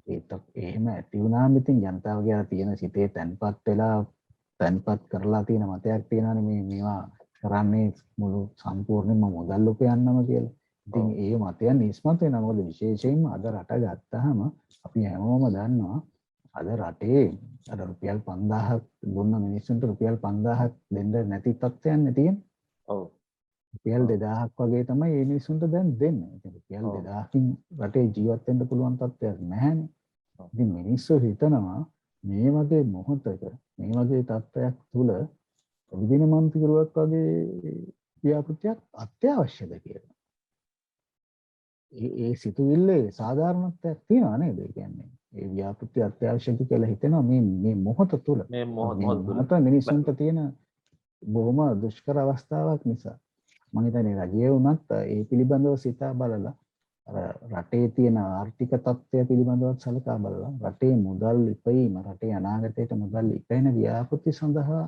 ඒත් එහෙම ඇති වුණාම ඉතින් ජනතාවගේ අර තියෙන සිතේ තැන්පත් කරලා තියෙන මතයක් තියෙනවානේ මේවා කරන්නේ මුළු සම්පූර්ණයෙන්ම මුදල් උපයන්නම කියලා. ඉතින් ඒ මතයන් ඉස්මතු වෙනවා. මොකද විශේෂයෙන්ම අද රට ගත්තාම අපි හැමෝම දන්නවා අද රටේ අර රුපියල් 5000ක් දුන්න මිනිස්සුන්ට රුපියල් 5000ක් දෙන්න නැති තත්ත්වයක් නේ තියෙන්නේ. ඔව්. රුපියල් 2000ක් වගේ තමයි මේ මිනිස්සුන්ට දැන් දෙන්නේ. ඉතින් රුපියල් 2000කින් රටේ ජීවත් වෙන්න පුළුවන් තත්ත්වයක් නැහැනේ. ඉතින් මිනිස්සු හිතනවා මේ වගේ මොහොතක මේ වගේ තත්ත්වයක් තුල විදින මන්ත්‍රීවරුවක් වගේ ව්‍යාපෘතියක් අත්‍යවශ්‍යද කියලා. ඒ සිතුවිල්ලේ සාධාරණත්වයක් තියෙනවා නේද? ඒ කියන්නේ ඒ ව්‍යාපෘති අත්‍යවශ්‍යද කියලා හිතෙනවා මේ මොහොත තුල. මේ මොහොත මිනිස්සුන්ට තියෙන බොහොම දුෂ්කර අවස්ථාවක් නිසා. මම හිතන්නේ රජය වුණත් ඒ පිළිබඳව සිතා බලලා අර රටේ තියෙන ආර්ථික තත්ත්වය පිළිබඳව සලකා බලලා රටේ මුදල් ඉපයීම රටේ අනාගතයට මුදල් ඉපැයින ව්‍යාපෘති සඳහා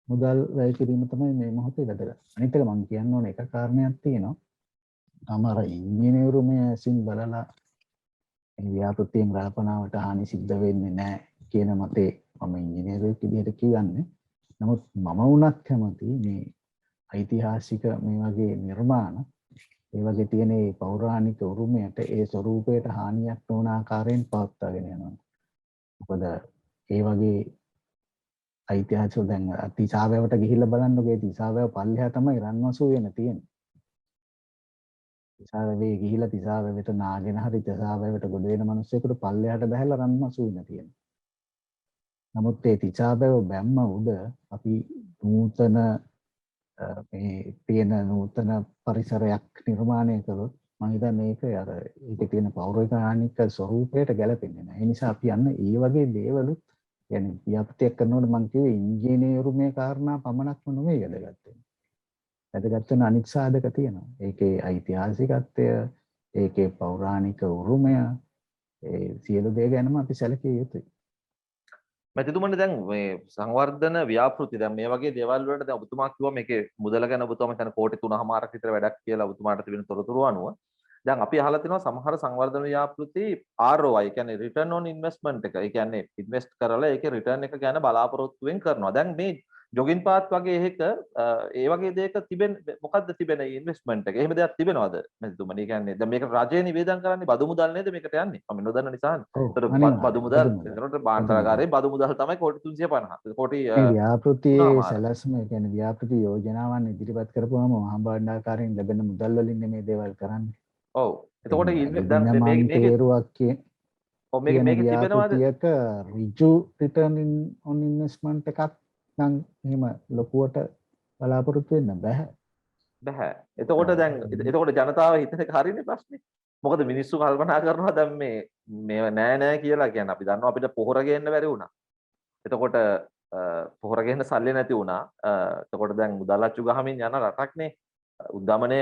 මුදල් වැය කිරීම තමයි මේ මොහොතේ වැදගත්. අනිත් එක මම කියන්න ඕන එක කාරණයක් තියෙනවා. අමර ඉංජිනේරුමය ඇසින් බලලා මේ ව්‍යාපෘතියෙන් රාපනාවට හානි සිද්ධ වෙන්නේ නැහැ කියන මතේ මම ඉංජිනේරුවෙක් විදිහට කියන්නේ. නමුත් මම වුණත් කැමති මේ ඓතිහාසික මේ වගේ නිර්මාණ ඒ වගේ තියෙන ඒ පෞරාණික උරුමයට ඒ ස්වරූපයට හානියක් නොවන ආකාරයෙන් පවත්වාගෙන යනවා. මොකද ඒ වගේ ඓතිහාසික දැන් තිසාවැවට ගිහිල්ලා බලන්නකෝ ඒ තිසාවැව පල්ලෙහා තමයි රන්මසු වෙන තියෙන්නේ. තිසාවැවේ ගිහිල්ලා තිසාවැවට නාගෙන හරි තිසාවැවට ගොඩ වෙන මිනිස්සුෙකුට පල්ලෙහාට බහැලා රන්මසු වෙන තියෙනවා. නමුත් ඒ තිසාවැව බැම්ම උඩ අපි නූතන මේ තියෙන නූතන පරිසරයක් නිර්මාණය කළොත් මම හිතන්නේ මේක අර ඒකේ තියෙන පෞරාණික ස්වරූපයට ගැලපෙන්නේ නැහැ. ඒ නිසා අපි යන්න ඒ වගේ දේවලුත් يعني ව්‍යාපෘතියක් කරනකොට මම කිව්වේ ඉංජිනේරුමේ කාරණා පමණක්ම නෙවෙයි වැදගත් වෙන්නේ. වැදගත් වෙන අනිත් සාධක තියෙනවා. ඒකේ ඓතිහාසිකත්වය, ඒකේ පෞරාණික උරුමය, ඒ සියලු දේ ගැනම අපි සැලකිය යුතුයි. මැතිතුමනි දැන් මේ සංවර්ධන ව්‍යාපෘති දැන් මේ වගේ දේවල් වලට දැන් ඔබතුමා කිව්වා මේකේ මුදල ගැන ඔබතුමා හිතන කෝටි 3.5ක් විතර වැඩක් කියලා ඔබතුමාට තිබෙන තොරතුරු අනුව දැන් අපි අහලා තිනවා සමහර සංවර්ධන ව්‍යාපෘති ROI කියන්නේ return on investment එක. ඒ කියන්නේ ඉන්වෙස්ට් කරලා ඒකේ රිටර්න් එක ගැන බලාපොරොත්තුෙන් කරනවා. දැන් මේ ජොගින් පාත් වගේ එකක ඒ වගේ දෙයක තිබෙන මොකද්ද තිබෙන ඉන්වෙස්ට්මන්ට් එක? එහෙම දෙයක් තිබෙනවද මැතිතුමනි? ඒ කියන්නේ දැන් මේක රජය නිවේදන් කරන්නේ බදු මුදල් නේද මේකට යන්නේ? මම නොදන්න නිසානේ. ඒතර බදු මුදල් ඒතරට බාණ්ඩාගාරයේ බදු මුදල් තමයි කෝටි 350. කෝටි ව්‍යාපෘතියේ සැලැස්ම ඒ කියන්නේ ව්‍යාපෘති යෝජනාවන් ඉදිරිපත් කරපුවාම මහා භාණ්ඩාගාරයෙන් ලැබෙන මුදල් වලින් මේ දේවල් කරන්නේ. ඔව්. එතකොට දැන් මේක තිබෙනවද? ඍජු රිටර්න් on investment එකක් නම් එහෙම ලොකුවට බලාපොරොත්තු වෙන්න බෑ. එතකොට ජනතාව හිතන එක හරියනේ ප්‍රශ්නේ. මොකද මිනිස්සු කල්පනා කරනවා දැන් මේ නෑ කියලා කියන්නේ අපි දන්නවා අපිට පොහොර ගේන්න බැරි වුණා. එතකොට පොහොර ගේන්න සල්ලි නැති වුණා. එතකොට දැන් මුදල්ච්චු ගහමින් යන රටක්නේ. උද්දමනය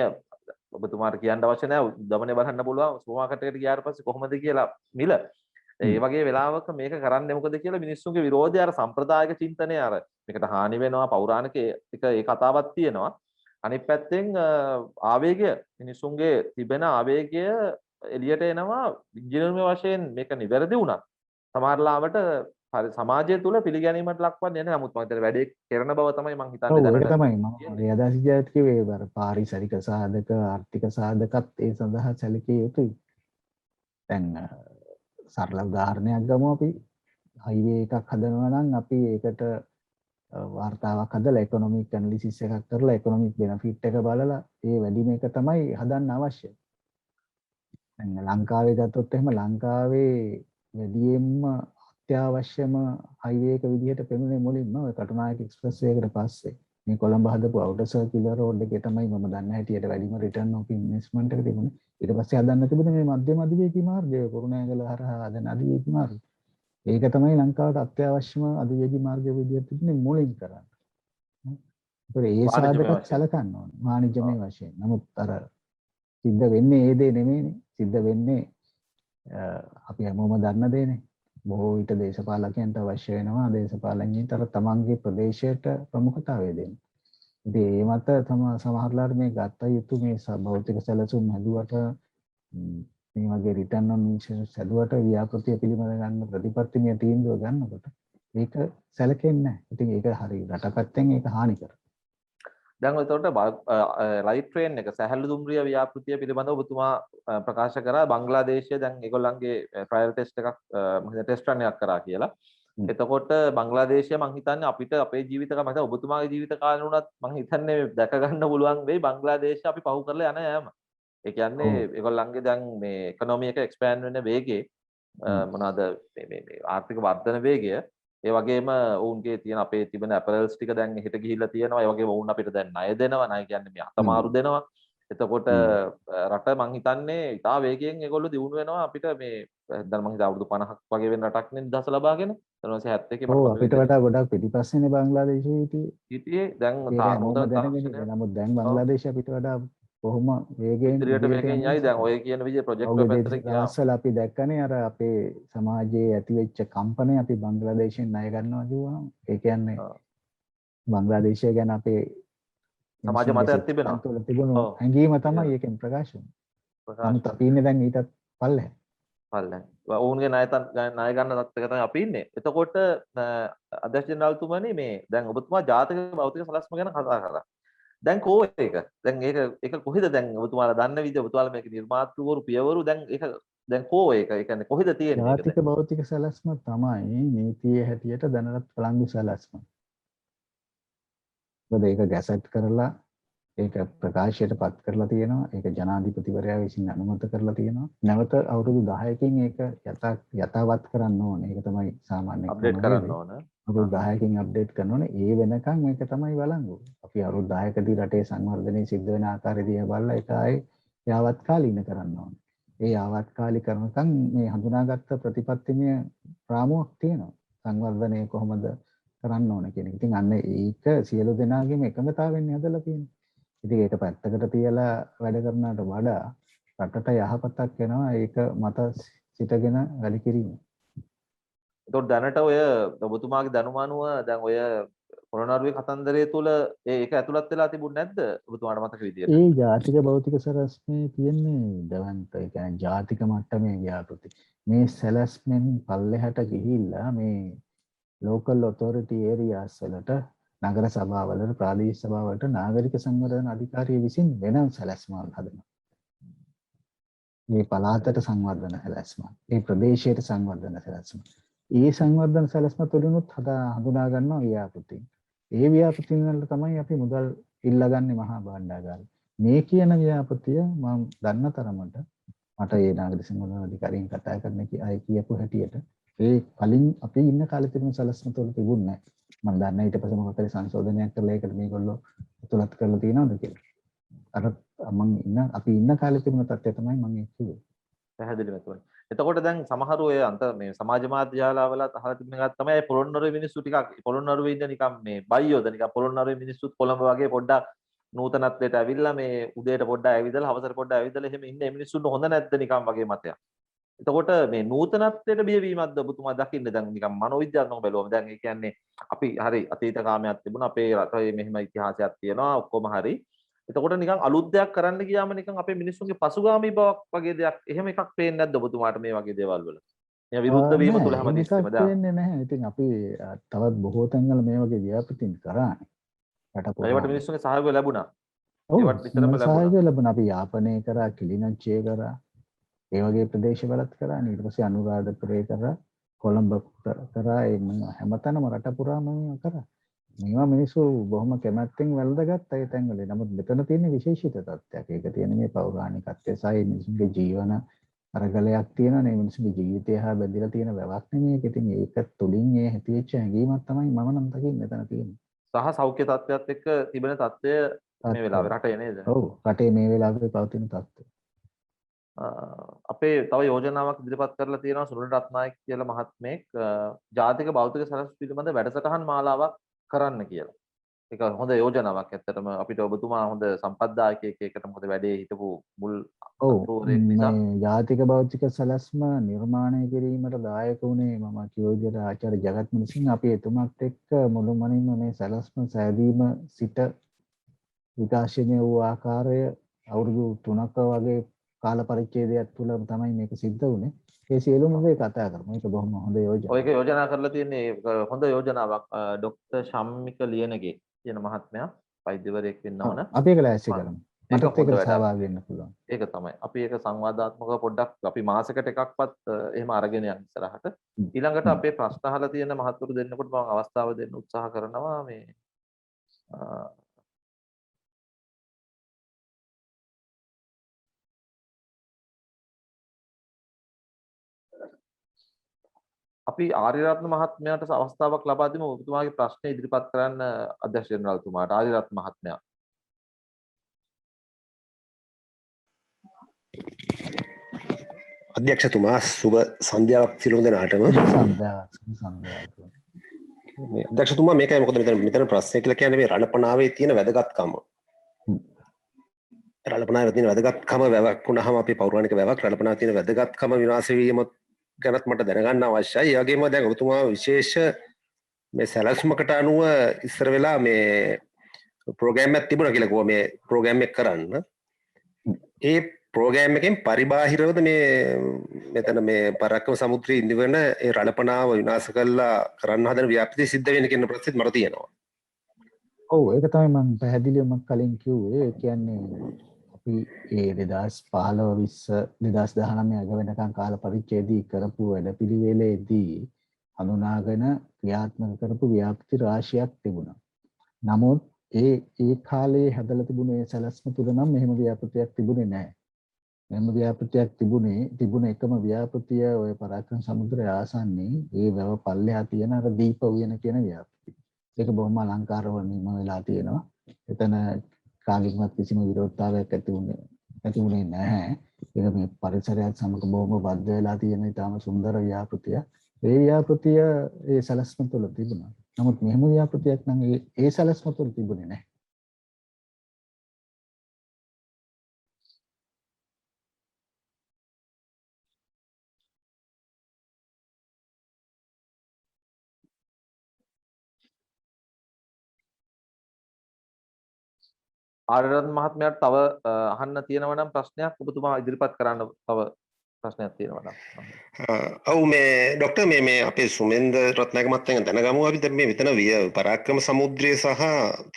ඔබතුමාට කියන්න අවශ්‍ය නැහැ. උද්දමනය බලන්න පුළුවන් සුපර් මාකට් එකට ගියාට පස්සේ කොහොමද කියලා මිල. ඒ වගේ වෙලාවක මේක කරන්නේ මොකද කියලා මිනිස්සුන්ගේ විරෝධය අර සම්ප්‍රදායික චින්තනය අර මේකට හානි වෙනවා පෞරාණික එක ඒ කතාවක් තියෙනවා. අනිත් පැත්තෙන් ආවේගය මිනිසුන්ගේ තිබෙන ආවේගය එළියට එනවා ඉංජිනේරුමය වශයෙන් මේක නිවැරදි වුණා. සමහර ලාවට සමාජය තුළ පිළිගැනීමට ලක්වන්නේ නැහැ. නමුත් මම හිතන්නේ වැඩේ කරන බව තමයි මම හිතන්නේ ඔව් ඒක දැනට. තමයි මම රේදාසිජාත් කිව්වේ අර පාරිසරික සාධක ආර්ථික සාධකත් ඒ සඳහා සැලකිය යුතුයි. දැන් සරල උදාහරණයක් ගමු අපි හයිවේ එකක් හදනවා නම් අපි ඒකට වාර්තාවක් හදලා ඉකොනොමික් ඇනලිසිස් එකක් කරලා ඉකොනොමික් බෙනෆිට් එක බලලා ඒ වැඩිම එක තමයි හදන්න අවශ්‍ය. දැන් ලංකාවේ ගත්තොත් එහෙම ලංකාවේ වැඩියෙන්ම අත්‍යවශ්‍යම හයිවේ එක විදිහට පෙනුනේ මුලින්ම ඔය කටුනායක එක්ස්ප්‍රස් වේ එකට පස්සේ මේ කොළඹ හදපු අවුටර් සර්කියුලර් රෝඩ් එකේ තමයි මම දන්න හැටියට වැඩිම රිටර්න් ඔෆ් ඉන්වෙස්ට්මන්ට් එක තිබුණේ. ඊට පස්සේ හදන්න තිබුණේ මේ මධ්‍යම අධිවේගී මාර්ගය කුරුණෑගල හරහා හදන අධිවේගී මාර්ගය. ඒක තමයි ලංකාවට අත්‍යවශ්‍යම අධිවේගී මාර්ගය විදිහට තිබුණේ මුලින් කරන්න. ඒ සාධකත් සැලකන්න ඕන වාණිජමය වශයෙන්. නමුත් අර සිද්ධ වෙන්නේ ඒ දේ නෙමෙයිනේ. සිද්ධ වෙන්නේ අපි හැමෝම දන්න දේනේ. බොහෝ විට දේශපාලකයන්ට අවශ්‍ය වෙනවා දේශපාලඥයින්ට අර තමන්ගේ ප්‍රදේශයට ප්‍රමුඛතාවය දෙන්න. ඉතින් ඒ මත සමහරලාට මේ ගත යුතු මේ භෞතික සැලසුම් හැදුවට මේ වගේ රිටර්න් ඔන් ඉන්ෂුරන්ස් හැදුවට ව්‍යාපෘතිය පිළිබඳ ගන්න ප්‍රතිපත්තිමය තීන්දුව ගන්නකොට ඒක සැලකෙන්නේ නැහැ. ඉතින් ඒක හරි රටපැත්තෙන් ඒක හානිකරයි. දැන් එතකොට ලයිට් ට්‍රේන් එක සැහැල්ලු දුම්රිය ව්‍යාපෘතිය පිළිබඳව ඔබතුමා ප්‍රකාශ කරා බංග්ලාදේශය දැන් ඒගොල්ලන්ගේ ට්‍රයල් ටෙස්ට් එකක් මම හිතන්නේ ටෙස්ට් රන් එකක් කරා කියලා. එතකොට බංග්ලාදේශය මම හිතන්නේ අපිට අපේ ජීවිත කාලේ මම හිතන්නේ ඔබතුමාගේ ජීවිත කාලේ වුණත් මම හිතන්නේ දැක ගන්න පුළුවන් වෙයි බංග්ලාදේශය අපි පහු කරලා යන යෑම. ඒ කියන්නේ ඒගොල්ලන්ගේ දැන් මේ ඉකොනොමි එක එක්ස්පෑන්ඩ් වෙන වේගය මොනවාද මේ ආර්ථික වර්ධන වේගය ඒ වගේම ඔවුන්ගේ තියෙන අපේ තිබෙන ඇපරල්ස් ටික දැන් එහෙට ගිහිල්ලා තියෙනවා. ඒ වගේම ඔවුන් අපිට දැන් ණය දෙනවා. ණය කියන්නේ මේ අතමාරු දෙනවා. එතකොට රට මං හිතන්නේ ඉතා වේගයෙන් ඒගොල්ලෝ දියුණු වෙනවා අපිට මේ දැන් මං හිතා අවුරුදු 50ක් වගේ වෙන රටක් නේ නිදහස ලබාගෙන 1971 ඔව් අපිට වඩා ගොඩක් පිටිපස්සේනේ බංග්ලාදේශයේ හිටියේ දැන් නමුත් දැන් බංග්ලාදේශය අපිට වඩා කොහොම වේගයෙන් ඉදිරියට වේගයෙන් යයි දැන් ඔය කියන විදිහේ ප්‍රොජෙක්ට් එක පැත්තට ගියා. දවස්වල අපි දැක්කනේ අර අපේ සමාජයේ ඇතිවෙච්ච කම්පනය අපි බංග්ලාදේශයෙන් ණය ගන්නවා කිව්වම ඒ කියන්නේ බංග්ලාදේශය ගැන අපේ සමාජ මතයක් තිබෙනවා. තුළ තිබුණු හැඟීම තමයි ඒකෙන් ප්‍රකාශ වෙන්නේ. නමුත් අපි ඉන්නේ දැන් ඊටත් පල්ලෙහා. පල්ලෙහා. ඔවුන්ගේ ණය ගන්න තත්ත්වයක තමයි අපි ඉන්නේ. එතකොට අධ්‍යක්ෂ ජනරාල්තුමනි මේ දැන් ඔබතුමා ජාතික භෞතික සලස්ම ගැන කතා කරා. දැන් කෝ ඒක? දැන් ඒක කොහෙද දැන් ඔබතුමාලා දන්න විදිහ ඔබතුමාලා මේක නිර්මාතෘවරු පියවරු දැන් ඒක දැන් කෝ ඒක? ඒ කියන්නේ කොහෙද තියෙන්නේ ඒක? ජාතික භෞතික සලස්ම තමයි නීතියේ හැටියට දැනට පළංගු සලස්ම. මොකද ඒක ගැසට් කරලා ඒක ප්‍රකාශයට පත් කරලා තියෙනවා. ඒක ජනාධිපතිවරයා විසින් අනුමත කරලා තියෙනවා. නැවත අවුරුදු 10කින් ඒක යථාවත් කරන්න ඕනේ. ඒක තමයි සාමාන්‍ය අප්ඩේට් කරන්න ඕන. අවුරුදු 10කින් අප්ඩේට් කරන්න ඕනේ. ඒ වෙනකන් මේක තමයි වළංගු. අපි අවුරුදු 10කදී රටේ සංවර්ධනය සිද්ධ වෙන ආකාරය දිහා බලලා ඒක ආයේ යාවත්කාලීන කරන්න ඕනේ. ඒ යාවත්කාලීකරණකම් මේ හඳුනාගත්ත ප්‍රතිපත්තිමය රාමුවක් තියෙනවා. සංවර්ධනය කොහොමද කරන්න ඕන කියන එක. ඉතින් අන්න ඒක සියලු දෙනාගේම එකඟතාවයෙන් හදලා තියෙනවා. ඉතින් ඒක පැත්තකට තියලා වැඩ කරනවට වඩා රටට යහපතක් වෙනවා ඒක මත සිටගෙන වැඩ කිරීම. එතකොට දැනට ඔය ඔබතුමාගේ දැනුම අනුව දැන් ඔය පොළොන්නරුවේ කතන්දරය තුල ඒක ඇතුළත් වෙලා තිබුණ නැද්ද ඔබතුමාට මතක විදියට? ඒ ජාතික භෞතික සැලැස්මේ තියෙන්නේ දවන්ත ඒ කියන්නේ ජාතික මට්ටමේ ව්‍යාපෘති. මේ සැලැස්මෙන් පල්ලෙහාට ගිහිල්ලා මේ local authority areas වලට නගර සභාවලට ප්‍රාදේශීය සභාවලට නාගරික සංවර්ධන අධිකාරිය විසින් වෙනම සැලැස්මක් හදනවා. මේ පළාතට සංවර්ධන සැලැස්ම, මේ ප්‍රදේශයට සංවර්ධන සැලැස්ම. ඒ සංවර්ධන සැලැස්ම තුළිනුත් හඳුනා ගන්නවා ව්‍යාපෘති. ඒ ව්‍යාපෘති වලට තමයි අපි මුදල් ඉල්ලගන්නේ මහා භාණ්ඩාගාරය. මේ කියන ව්‍යාපෘතිය මම දන්න තරමට මට ඒ නාගරික සංවර්ධන අධිකාරියෙන් කතා කරන්න අය කියපු හැටියට ඒ කලින් අපි ඉන්න කාලේ තිබුණු සැලැස්ම තුළ තිබුණේ නැහැ. මම දන්නේ ඊට පස්සේ මොකක් හරි සංශෝධනයක් කරලා ඒකට මේගොල්ලෝ උතුලත් කරලා තියෙනවද කියලා. අර අපි ඉන්න කාලේ තිබුණ තත්ත්වය තමයි මම කිව්වේ. පැහැදිලිව තුන. එතකොට දැන් සමහර ඔය මේ සමාජ මාධ්‍ය ජාලාවලත් අහලා තිබෙන එකක් තමයි පොළොන්නරුවේ මිනිස්සු ටිකක් පොළොන්නරුවේ ඉන්න නිකන් මේ බයියෝද නිකන් පොළොන්නරුවේ මිනිස්සුත් කොළඹ වගේ පොඩ්ඩක් නූතනත්වයට ඇවිල්ලා මේ උදේට පොඩ්ඩක් ඇවිදලා හවසට පොඩ්ඩක් ඇවිදලා එහෙම ඉන්න මිනිස්සුන්ට හොඳ නැද්ද නිකන් වගේ මතයක්. එතකොට මේ නූතනත්වයට බියවීමක්ද ඔබතුමා දකින්නේ දැන් නිකන් මනෝවිද්‍යාත්මක බැලුවම දැන් ඒ කියන්නේ අපි හරි අතීත කාමයක් තිබුණා අපේ රටේ මෙහෙම ඉතිහාසයක් තියෙනවා ඔක්කොම හරි එතකොට නිකන් අලුත් දෙයක් කරන්න ගියාම නිකන් අපේ මිනිස්සුන්ගේ පසුගාමී බවක් වගේ දෙයක් එහෙම එකක් පේන්නේ නැද්ද ඔබතුමාට මේ වගේ දේවල් වල? මේ විරුද්ධ වීම තුල නෑ එහෙම හැමතිස්සෙම එකක් දැන් වෙන්නේ නැහැ. ඉතින් අපි තවත් බොහෝ තැන්වල මේ වගේ ව්‍යාපෘතීන් කරානේ. රට ඒවට පුරාම. මිනිස්සුන්ගේ සහයෝගය ලැබුණා. ඔව් ඒවට නිතරම ලැබුණා. සහයෝගය ලැබුණා. අපි යාපනය කරා, කිලිනොච්චිය කරා, ඒ වගේ ප්‍රදේශවලත් කරා. ඊට පස්සේ අනුරාධපුරේ කරා, කොළඹ කරා, හැමතැනම රට පුරාම මේවා කරා. මේවා මිනිස්සු බොහොම කැමැත්තෙන් වැළඳගත්ත ඒ තැන්වල. නමුත් මෙතන තියෙන විශේෂිත තත්ත්වයක්. ඒක තියෙන මේ පෞරාණිකත්වය සහ මිනිසුන්ගේ ජීවන අරගලයක් තියෙනවා. මේ මිනිසුන්ගේ ජීවිතය හා බැඳලා තියෙන වැවක් නෙමෙයි. ඉතින් ඒක තුලින් ඒ හැටිච්ච හැඟීමක් තමයි මම නම් දකින්නේ මෙතන තියෙන්නේ. සහ සෞඛ්‍ය තත්ත්වයක් එක්ක තිබෙන තත්ත්වය මේ වෙලාවේ රටේ නේද? ඔව් රටේ මේ වෙලාවේ පවතින තත්ත්වය. අපේ තව යෝජනාවක් ඉදිරිපත් කරලා තියෙනවා සුනිල් රත්නායක කියලා මහත්මයෙක් ජාතික භෞතික සරස් පිළිබඳ වැඩසටහන් මාලාවක් කරන්න කියලා. ඒක හොඳ යෝජනාවක් ඇත්තටම අපිට ඔබතුමා හොඳ සම්පත්දායකයෙක් ඒකට මොකද වැඩේ හිටපු මුල් අතුරුවරයෙක් නිසා මේ ජාතික භෞතික සැලැස්ම නිර්මාණය කිරීමට දායක වුණේ මම කිව්ව විදිහට ආචාර්ය ජගත් මුනිසිංහ. අපි එතුමත් එක්ක මුළුමනින්ම මේ සැලැස්ම සෑදීම සිට විකාශනය වූ ආකාරය අවුරුදු 3ක වගේ කාල පරිච්ඡේදයක් තුළ තමයි මේක සිද්ධ වුණේ. ඒ සියලුම දේ කතා කරමු. ඒක බොහොම හොඳ යෝජනාවක්. ඔයක යෝජනා කරලා තියෙන්නේ හොඳ යෝජනාවක්. ඩොක්ටර් ශම්මික ලියනගේ කියන මහත්මයා වෛද්‍යවරයෙක් වෙන්නවන. අපි ඒක ලෑස්ති කරමු. මටත් ඒකට සහභාගී වෙන්න පුළුවන්. ඒක තමයි. අපි ඒක සංවාදාත්මකව පොඩ්ඩක් අපි මාසෙකට එකක්වත් එහෙම අරගෙන යන්න ඉස්සරහට. ඊළඟට අපේ ප්‍රශ්න අහලා තියෙන මහත්තුරු දෙන්නකොට මම අවස්ථාව දෙන්න උත්සාහ කරනවා මේ අපි ආර්යරත්න මහත්මයාට අවස්ථාවක් ලබා දෙමු ඔබතුමාගේ ප්‍රශ්න ඉදිරිපත් කරන්න අධ්‍යක්ෂ ජනරාල්තුමාට ආර්යරත්න මහත්මයා. අධ්‍යක්ෂතුමා සුබ සන්ධ්‍යාවක් සියලු දෙනාටම. අධ්‍යක්ෂතුමා මේකයි මොකද මෙතන ප්‍රශ්නය කියලා කියන්නේ මේ රණපනාවේ තියෙන වැදගත්කම. රණපනාවේ තියෙන වැදගත්කම වැවක් වුණාම අපි පෞරාණික වැවක් රණපනාවේ තියෙන වැදගත්කම විනාශ වීම ගැනත් මට දැනගන්න අවශ්‍යයි. ඒ වගේම දැන් ඔබතුමා විශේෂ මේ සැලැස්මකට අනුව ඉස්සර වෙලා මේ ප්‍රෝග්‍රෑම් එකක් තිබුණා කියලා කිව්වා මේ ප්‍රෝග්‍රෑම් එක කරන්න. ඒ ප්‍රෝග්‍රෑම් එකෙන් පරිබාහිරවද මේ මෙතන මේ පරක්කම සමුද්‍රයේ ඉඳගෙන ඒ රළපනාව විනාශ කළා කරන්න හදන ව්‍යාපෘතිය සිද්ධ වෙන කියන ප්‍රශ්නෙත් මට තියෙනවා. ඔව් ඒක තමයි මම පැහැදිලිවම කලින් කිව්වේ. ඒ කියන්නේ අපි ඒ 2015 20 2019 අග වෙනකන් කාල පරිච්ඡේදී කරපු වැඩපිළිවෙලේදී හඳුනාගෙන ක්‍රියාත්මක කරපු ව්‍යාපෘති රාශියක් තිබුණා. නමුත් ඒ කාලේ හදලා තිබුණ ඒ සැලැස්ම තුල නම් මෙහෙම ව්‍යාපෘතියක් තිබුණේ නැහැ. මෙහෙම ව්‍යාපෘතියක් තිබුණ එකම ව්‍යාපෘතිය ඔය පරාක්‍රම සමුද්‍රය ආසන්නයේ ඒ වැව පල්ලෙහා තියෙන අර දීප උයන කියන ව්‍යාපෘතිය. ඒක බොහොම අලංකාරව නිම වෙලා තියෙනවා. එතන කාගෙන්වත් කිසිම විරෝධතාවයක් ඇති වුණේ නැහැ. ඒක මේ පරිසරයත් සමග බොහොම බද්ධ වෙලා තියෙන ඉතාම සුන්දර ව්‍යාපෘතිය. ඒ ව්‍යාපෘතිය ඒ සැලැස්ම තුල තිබුණා. නමුත් මෙහෙම ව්‍යාපෘතියක් නම් ඒ සැලැස්ම තුල තිබුණේ නැහැ. ආර්යරත්න මහත්මයාට තව අහන්න තියෙනවා නම් ප්‍රශ්නයක් ඔබතුමා ඉදිරිපත් කරන්න තව ප්‍රශ්නයක් තියෙනවා නම්. ඔව් මේ ડોක්ටර් මේ අපේ සුමෙන්ද රත්නායක මහත්තයන් දැනගමු අපි දැන් මේ මෙතන පරාක්‍රම සමුද්‍රය සහ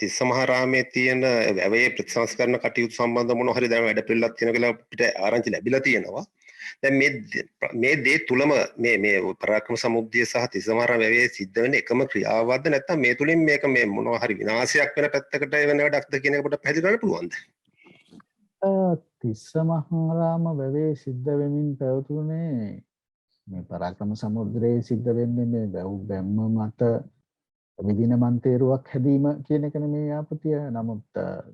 තිස්ස මහරාමේ තියෙන වැවේ ප්‍රතිසංස්කරණ කටයුතු සම්බන්ධ මොන හරි දැන් වැඩ පිළිවෙලක් තියෙන කියලා අපිට ආරංචි ලැබිලා තියෙනවා. දැන් මේ දේ තුලම මේ පරාක්‍රම සමුද්‍රය සහ තිස්ස මහරාම වැවේ සිද්ධ වෙන එකම ක්‍රියාවක්ද නැත්නම් මේ තුලින් මේක මේ මොනවා හරි විනාශයක් වෙන පැත්තකට වෙන වැඩක්ද කියන එක පොඩ්ඩක් පැහැදිලි කරන්න පුළුවන්ද? තිස්ස මහරාම වැවේ සිද්ධ වෙමින් පැවතුනේ මේ පරාක්‍රම සමුද්‍රයේ සිද්ධ වෙන්නේ මේ වැව් බැම්ම මත විදින මන්තේරුවක් හැදීම කියන එක නෙමේ ව්‍යාපෘතිය. නමුත්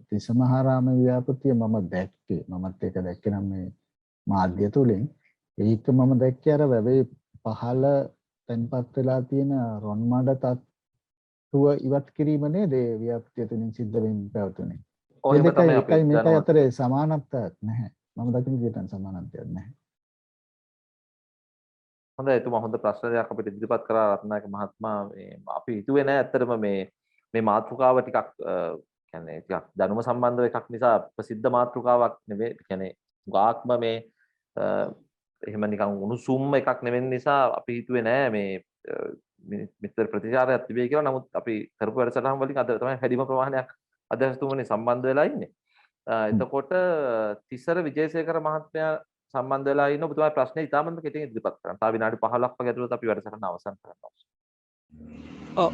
තිස්ස මහරාම ව්‍යාපෘතිය මම දැක්කේ. මමත් ඒක දැක්කේ නම් මේ මාධ්‍ය තුලින්. ඒක මම දැක්කේ අර වැවේ පහළ තැන්පත් වෙලා තියෙන රොන් මඩ තත්ත්ව ඉවත් කිරීම නේද ඒ ව්‍යාපෘතිය තුලින් සිද්ධ වෙමින් පැවතුනේ. ඒකයි මේකයි අතරේ සමානත්වයක් නැහැ. මම දකින විදිහට සමානත්වයක් නැහැ. හොඳයි එතුමා හොඳ ප්‍රශ්නයක් අපිට ඉදිරිපත් කරා රත්නායක මහත්මයා. මේ අපි හිතුවේ නෑ ඇත්තටම මේ මාතෘකාව ටිකක් කියන්නේ ටිකක් දැනුම සම්බන්ධව එකක් නිසා ප්‍රසිද්ධ මාතෘකාවක් නෙවෙයි. කියන්නේ ගාක්ම මේ එහෙම නිකන් උණුසුම් එකක් නෙවෙන්න නිසා අපි හිතුවේ නෑ මේ මිත්‍ර ප්‍රතිචාරයක් තිබේ කියලා. නමුත් අපි කරපු වැඩසටහන් වලින් අද තමයි වැඩිම ප්‍රමාණයක් අධ්‍යක්ෂතුමනි සම්බන්ධ වෙලා ඉන්නේ. එතකොට තිසර විජේසේකර මහත්මයා සම්බන්ධ වෙලා ඉන්න ඔබතුමා ප්‍රශ්නේ ඉතාමත් කෙටියෙන් ඉදිරිපත් කරන්න. තව විනාඩි 15ක් වගේ ඇතුළත අපි වැඩසටහන අවසන් කරන්න අවශ්‍යයි. ඔව්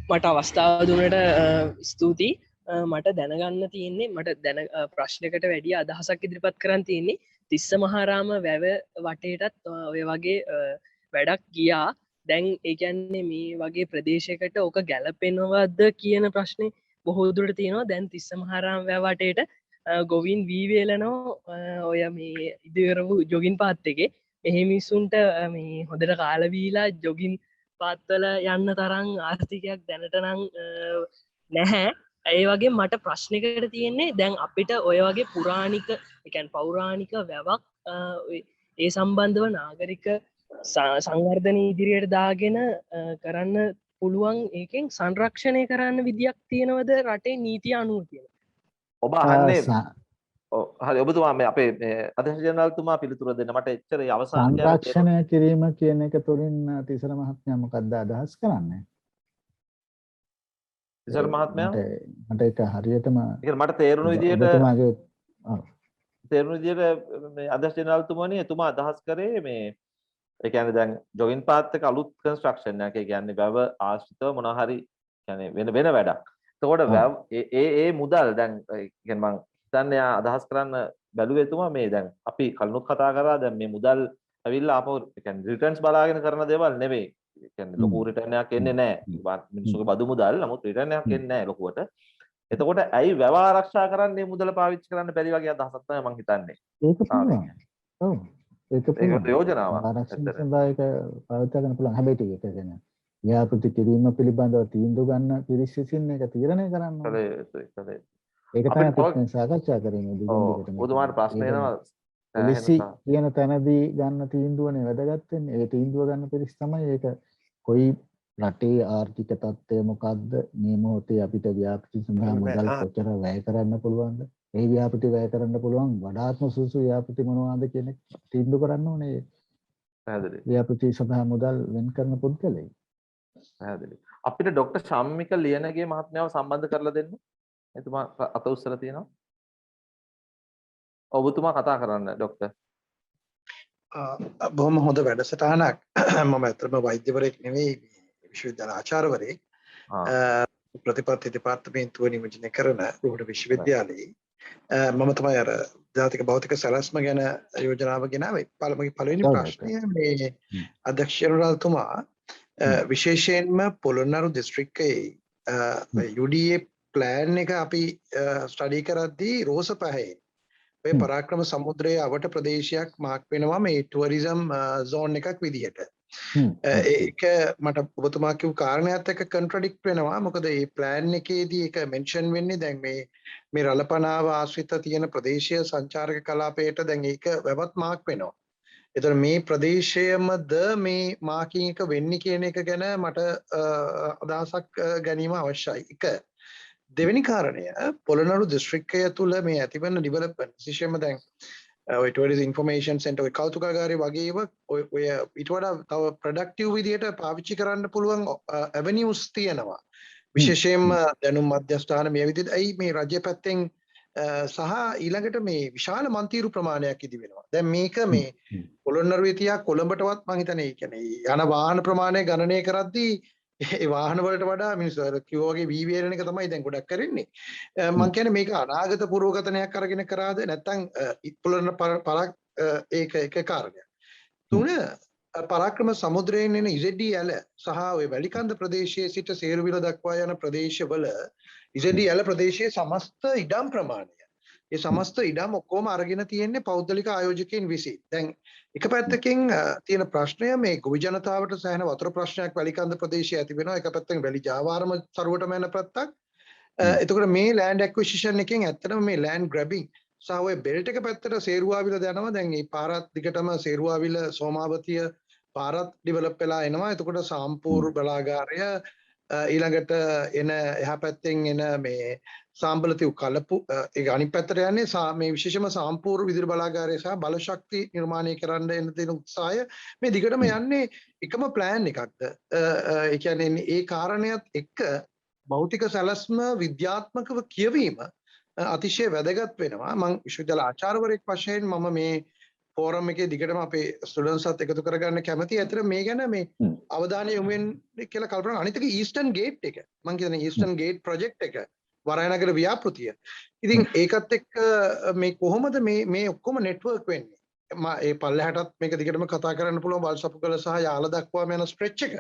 මට අවස්ථාව දුන්නට ස්තුතියි. මට දැනගන්න තියෙන්නේ මට දැන ප්‍රශ්නකට වැඩිය අදහසක් ඉදිරිපත් කරන්න තියෙන්නේ තිස්ස මහාරාම වැව වටේටත් ඔය වගේ වැඩක් ගියා. දැන් ඒ කියන්නේ මේ වගේ ප්‍රදේශයකට ඕක ගැලපෙනවද කියන ප්‍රශ්නේ බොහෝ දුරට තියෙනවා. දැන් තිස්ස මහාරාම වැව වටේට ගොවින් වීවේලනෝ ඔය මේ ඉදිකරපු ජොගින් පාත් එකේ එහෙමිස්සුන්ට මේ හොඳට කාලවීලා ජොගින් පාත්වල යන්න තරම් ආර්ථිකයක් දැනටනං නැහැ. ඒ වගේ මට ප්‍රශ්නකට තියෙන්නේ දැන් අපිට ඔය වගේ පුරාණික එකැන් පෞරාණික වැවක් ඒ සම්බන්ධව නාගරික සංවර්ධන ඉදිරියට දාගෙන කරන්න පුළුවන් ඒකෙන් සංරක්ෂණය කරන්න විදියක් තියෙනවද රටේ නීතිය අනුව තියෙන. ඔබ අහන්නේ හරි ඔබතුමා මේ අපේ අධ්‍යක්ෂ ජනරල්තුමා පිළිතුර දෙන්න. මට එච්චර අවසාන සංරක්ෂණය කිරීම කියන එක තුළින් තිසර මහත්මයා මොකක්ද අදහස් කරන්නේ? තිසර මහත්මයා මට ඒක හරියටම මට තේරුණු විදිහට මේ අධ්‍යක්ෂ ජනරල්තුමානි එතුමා අදහස් කරේ මේ ඒ කියන්නේ දැන් ජොගින් පාත් එක අලුත් කන්ස්ට්‍රක්ෂන් එකක්. ඒ කියන්නේ වැව ආශ්‍රිතව මොනවා හරි කියන්නේ වෙන වැඩක්. එතකොට වැව ඒ මුදල් දැන් කියන්නේ මම හිතන්නේ අදහස් කරන්න බැලුවේ එතුමා මේ දැන් අපි කලිනුත් කතා කරා දැන් මේ මුදල් ඇවිල්ලා ආපහු ඒ කියන්නේ රිටර්න්ස් බලාගෙන කරන දේවල් නෙවෙයි. ඒ කියන්නේ ලොකු රිටර්න් එකක් එන්නේ නැහැ. මිනිස්සුගේ බදු මුදල් නමුත් රිටර්න් එකක් එන්නේ නැහැ ලොකුවට. එතකොට ඇයි වැව ආරක්ෂා කරන්නේ මුදල පාවිච්චි කරන්න බැරි වගේ අදහසක් තමයි මම හිතන්නේ. ඒක පුළුවන්. ඔව්. ඒක යෝජනාවක්. ආරක්ෂණ සම්බායක පාවිච්චි කරන්න පුළුවන්. හැබැයි ටික ඒක ගැන ව්‍යාපෘති කිරීම පිළිබඳව තීන්දුව ගන්න පිරිස් විසින් ඒක තීරණය කරන්න ඕනේ. ඒක තමයි අපි සාකච්ඡා කරන්නේ දිගින් ඔබතුමාට ප්‍රශ්න එනවා පොලිසි කියන තැනදී ගන්න තීන්දුවනේ වැදගත් වෙන්නේ. ඒ තීන්දුව ගන්න පිරිස් තමයි ඒක කොයි රටේ ආර්ථික තත්ත්වය මොකක්ද මේ මොහොතේ අපිට ව්‍යාපෘති සඳහා මුදල් කොච්චර වැය කරන්න පුළුවන්ද? ඒ ව්‍යාපෘති වැය කරන්න පුළුවන් වඩාත්ම සුසු ව්‍යාපෘති මොනවාද කියන තීන්දුව කරන්න ඕනේ. පැහැදිලි. ව්‍යාපෘති සඳහා මුදල් වෙන් කරන පුද්ගලයෙක්. පැහැදිලි. අපිට ડોક્ટર ශම්මික ලියනගේ මහත්මයාව සම්බන්ධ කරලා දෙන්න. එතුමා අත උස්සලා තියෙනවා. ඔබතුමා කතා කරන්න ડોક્ટર. බොහොම හොඳ වැඩසටහනක්. මම ඇත්තටම වෛද්‍යවරයෙක් නෙවෙයි විශ්වවිද්‍යාල ආචාර්යවරයෙක්. ප්‍රතිපත්ති දෙපාර්තමේන්තුව නියෝජනය කරන රුහුණ විශ්වවිද්‍යාලයේ මම තමයි අර ජාතික භෞතික සැලැස්ම ගැන යෝජනාව ගෙනාවේ. පළවෙනි ප්‍රශ්නය මේ අධ්‍යක්ෂ ජනරල්තුමා විශේෂයෙන්ම පොළොන්නරු දිස්ත්‍රික්කයේ UDA ප්ලෑන් එක අපි ස්ටඩි කරද්දී රෝස පැහැයෙන් ඔය පරාක්‍රම සමුද්‍රයේ අවට ප්‍රදේශයක් මාක් වෙනවා මේ ටුවරිසම් සෝන් එකක් විදිහට. ඒක මට ඔබතුමා කිව්ව කාරණයක් එක්ක කන්ට්‍රඩික්ට් වෙනවා. මොකද මේ ප්ලෑන් එකේදී ඒක මෙන්ෂන් වෙන්නේ දැන් මේ රළපනාව ආශ්‍රිත තියෙන ප්‍රදේශීය සංචාරක කලාපයට දැන් ඒක වැවත් මාක් වෙනවා. එතකොට මේ ප්‍රදේශයමද මේ මාකින් එක වෙන්නේ කියන එක ගැන මට අදහසක් ගැනීම අවශ්‍යයි. එක දෙවෙනි කාරණය පොළොන්නරු දිස්ත්‍රික්කය තුළ මේ ඇතිවන ඩිවලොප්මන්ට් විශේෂයෙන්ම දැන් ඔය ටුවරිසම් ඉන්ෆර්මේෂන් සෙන්ටර් ඔය කෞතුකාගාරය වගේම ඔය ඊට වඩා තව ප්‍රොඩක්ටිව් විදියට පාවිච්චි කරන්න පුළුවන් ඇවෙනියුස් තියෙනවා. විශේෂයෙන්ම දැනුම් මධ්‍යස්ථාන මේ විදිහට ඇයි මේ රජය පැත්තෙන් සහ ඊළඟට මේ විශාල මන්තිරු ප්‍රමාණයක් ඉදි වෙනවා. දැන් මේක මේ පොළොන්නරුවේ තියා කොළඹටවත් මම හිතන්නේ කියන්නේ යන වාහන ප්‍රමාණය ගණනය කරද්දී ඒ වාහන වලට වඩා මිනිස්සු අර කිව්වා වගේ වී වේලන එක තමයි දැන් ගොඩක් කරන්නේ. මම කියන්නේ මේක අනාගත පුරෝගතනයක් අරගෙන කරාද නැත්නම් පොළොන්න පරක් ඒක එක කාරණයක්. තුන පරාක්‍රම සමුද්‍රයෙන් එන ඉසෙඩ්ඩී ඇල සහ ඔය වැලිකන්ද ප්‍රදේශයේ සිට සේරුවිල දක්වා යන ප්‍රදේශවල ඉසෙඩ්ඩී ඇල ප්‍රදේශයේ සමස්ත ඉඩම් ප්‍රමාණය ඒ සමස්ත ඉඩම් ඔක්කොම අරගෙන තියෙන්නේ පෞද්ගලික ආයෝජකයන් විසින්. දැන් එක පැත්තකින් තියෙන ප්‍රශ්නය මේ ගොවි ජනතාවට සෑහෙන වතුර ප්‍රශ්නයක් වැලිකන්ද ප්‍රදේශයේ ඇති වෙනවා. එක පැත්තකින් වැලි ජාවාරම සරුවටම යන පැත්තක්. එතකොට මේ ලෑන්ඩ් ඇක්විසිෂන් එකෙන් ඇත්තටම මේ ලෑන්ඩ් ග්‍රැබින් සහ ඔය බෙල්ට් එක පැත්තට සේරුවාවිල යනවා. දැන් මේ පාරත් දිගටම සේරුවාවිල සෝමාවතිය පාරත් ඩිවලොප් වෙලා එනවා. එතකොට සාම්පූර් බලාගාරය ඊළඟට එන එහා පැත්තෙන් එන මේ සාම්බලතිව් කලපු ඒක අනිත් පැත්තට යන්නේ මේ විශේෂම සාම්පූර්ණ විදුලි බලාගාරය සහ බල ශක්ති නිර්මාණය කරන්න එන තියෙන උත්සාහය මේ දිගටම යන්නේ එකම ප්ලෑන් එකක්ද ඒ කියන්නේ ඒ කාරණයක් එක්ක භෞතික සැලැස්ම විද්‍යාත්මකව කියවීම අතිශය වැදගත් වෙනවා මම විශ්වවිද්‍යාල ආචාර්යවරයෙක් වශයෙන් මම මේ ෆෝරම් එකේ දිගටම අපේ ස්ටුඩන්ට්ස්ත් එකතු කරගන්න කැමතියි. ඇත්තට මේ ගැන මේ අවධානය යොමු වෙන්න කියලා කල්පනා අනිත් එක ඊස්ටර්න් ගේට් එක. මම කියන්නේ ඊස්ටර්න් ගේට් ප්‍රොජෙක්ට් එක වරායනගර ව්‍යාපෘතිය. ඉතින් ඒකත් එක්ක මේ කොහොමද මේ ඔක්කොම නෙට්වර්ක් වෙන්නේ? ඒ පල්ලෙහාටත් මේක දිගටම කතා කරන්න පුළුවන් වල්සපුකල සහ යාල දක්වාම යන ස්ට්‍රෙච් එක.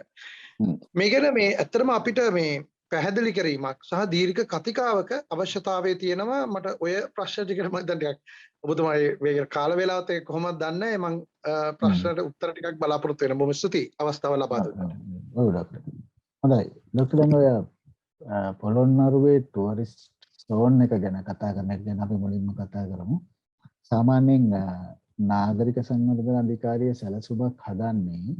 මේ ගැන මේ ඇත්තටම අපිට මේ පැහැදිලි කිරීමක් සහ දීර්ඝ කතිකාවක අවශ්‍යතාවය තියෙනවා මට ඔය ප්‍රශ්න ටිකට මම දැන් ටිකක් ඔබතුමාගේ මේ කාල වේලාවත් ඒක කොහොමද දන්නේ මම ප්‍රශ්නට උත්තර ටිකක් බලාපොරොත්තු වෙන බොහොම ස්තුතියි අවස්ථාව ලබා දුන්නාට. ඔව් ડોක්ටර්. හොඳයි. ડોක්ටර් දැන් ඔය පොළොන්නරුවේ ටුවරිස්ට් සෝන් එක ගැන කතා කරන එක ගැන අපි මුලින්ම කතා කරමු. සාමාන්‍යයෙන් නාගරික සංවර්ධන අධිකාරිය සැලසුමක් හදන්නේ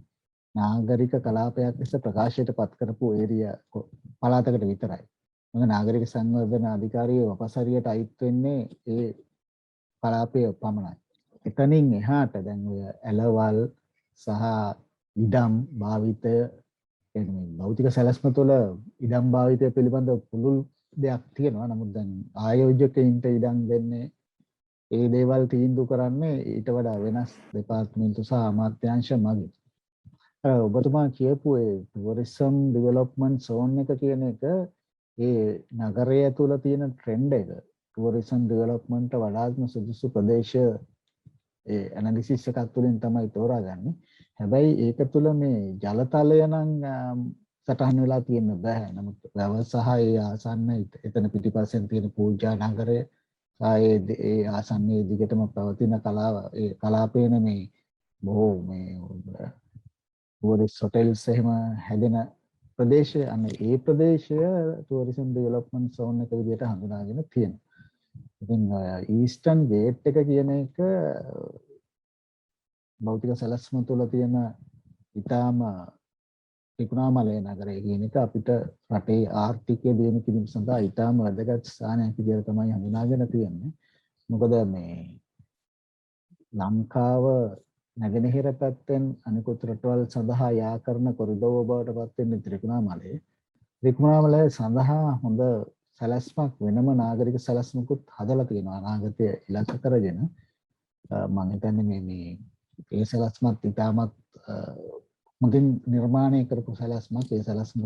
නාගරික කලාපයක් ලෙස ප්‍රකාශයට පත් කරපු ඒරියා පළාතකට විතරයි. මොකද නාගරික සංවර්ධන අධිකාරිය වපසරියට අයිත් වෙන්නේ ඒ කලාපය පමණයි. එතනින් එහාට දැන් ඔය ඇලවල් සහ ඉඩම් භාවිතය එන්නේ භෞතික සැලැස්ම තුළ ඉඩම් භාවිතය පිළිබඳ පුළුල් දෙයක් තියෙනවා. නමුත් දැන් ආයෝජකයින්ට ඉඩම් දෙන්නේ ඒ දේවල් තීන්දුව කරන්නේ ඊට වඩා වෙනස් දෙපාර්තමේන්තු සහ අමාත්‍යාංශ මගින්. ඔබතුමා කියපු ඒ ටුවරිසම් ඩෙවලොප්මන්ට් සෝන් එක කියන එක ඒ නගරය තුළ තියෙන ට්‍රෙන්ඩ් එක ටුවරිසම් ඩෙවලොප්මන්ට් වඩාත්ම සුදුසු ප්‍රදේශ ඒ ඇනලිසිස් එකක් තුළින් තමයි තෝරාගන්නේ. හැබැයි ඒක තුළ මේ ජලතලය නම් සටහන් වෙලා තියෙන්න බෑ. නමුත් වැව සහ ඒ ආසන්න එතන පිටිපස්සෙන් තියෙන පූජා නගරය ඒ ආසන්නයේ දිගටම පවතින ඒ කලාපේන මේ බොහෝ මේ ටුවරිස්ට් හොටෙල්ස් එහෙම හැදෙන ප්‍රදේශය අන්න ඒ ප්‍රදේශය ටුවරිසම් ඩෙවලොප්මන්ට් සෝන් එක විදිහට හඳුනාගෙන තියෙනවා. ඉතින් ඊස්ටර්න් ගේට් එක කියන එක භෞතික සැලැස්ම තුළ තියෙන ඊටාම ත්‍රිකුණාමලය නගරය කියන එක අපිට රටේ ආර්ථිකය දියුණු කිරීම සඳහා ඊටාම වැදගත් ස්ථානයක් විදිහට තමයි හඳුනාගෙන තියෙන්නේ. මොකද මේ ලංකාව නැගෙනහිර පැත්තෙන් අනිකුත් රටවල් සඳහා යා කරන කොරිඩෝව බවට පත් වෙන්නේ ත්‍රිකුණාමලය. ත්‍රිකුණාමලය සඳහා හොඳ සැලැස්මක් වෙනම නාගරික සැලැස්මකුත් හදලා තියෙනවා අනාගතය ඉලක්ක කරගෙන. මම හිතන්නේ මේ ඒ සැලැස්මත් ඉතාමත් මුදින් නිර්මාණය කරපු සැලැස්මක්. ඒ සැලැස්ම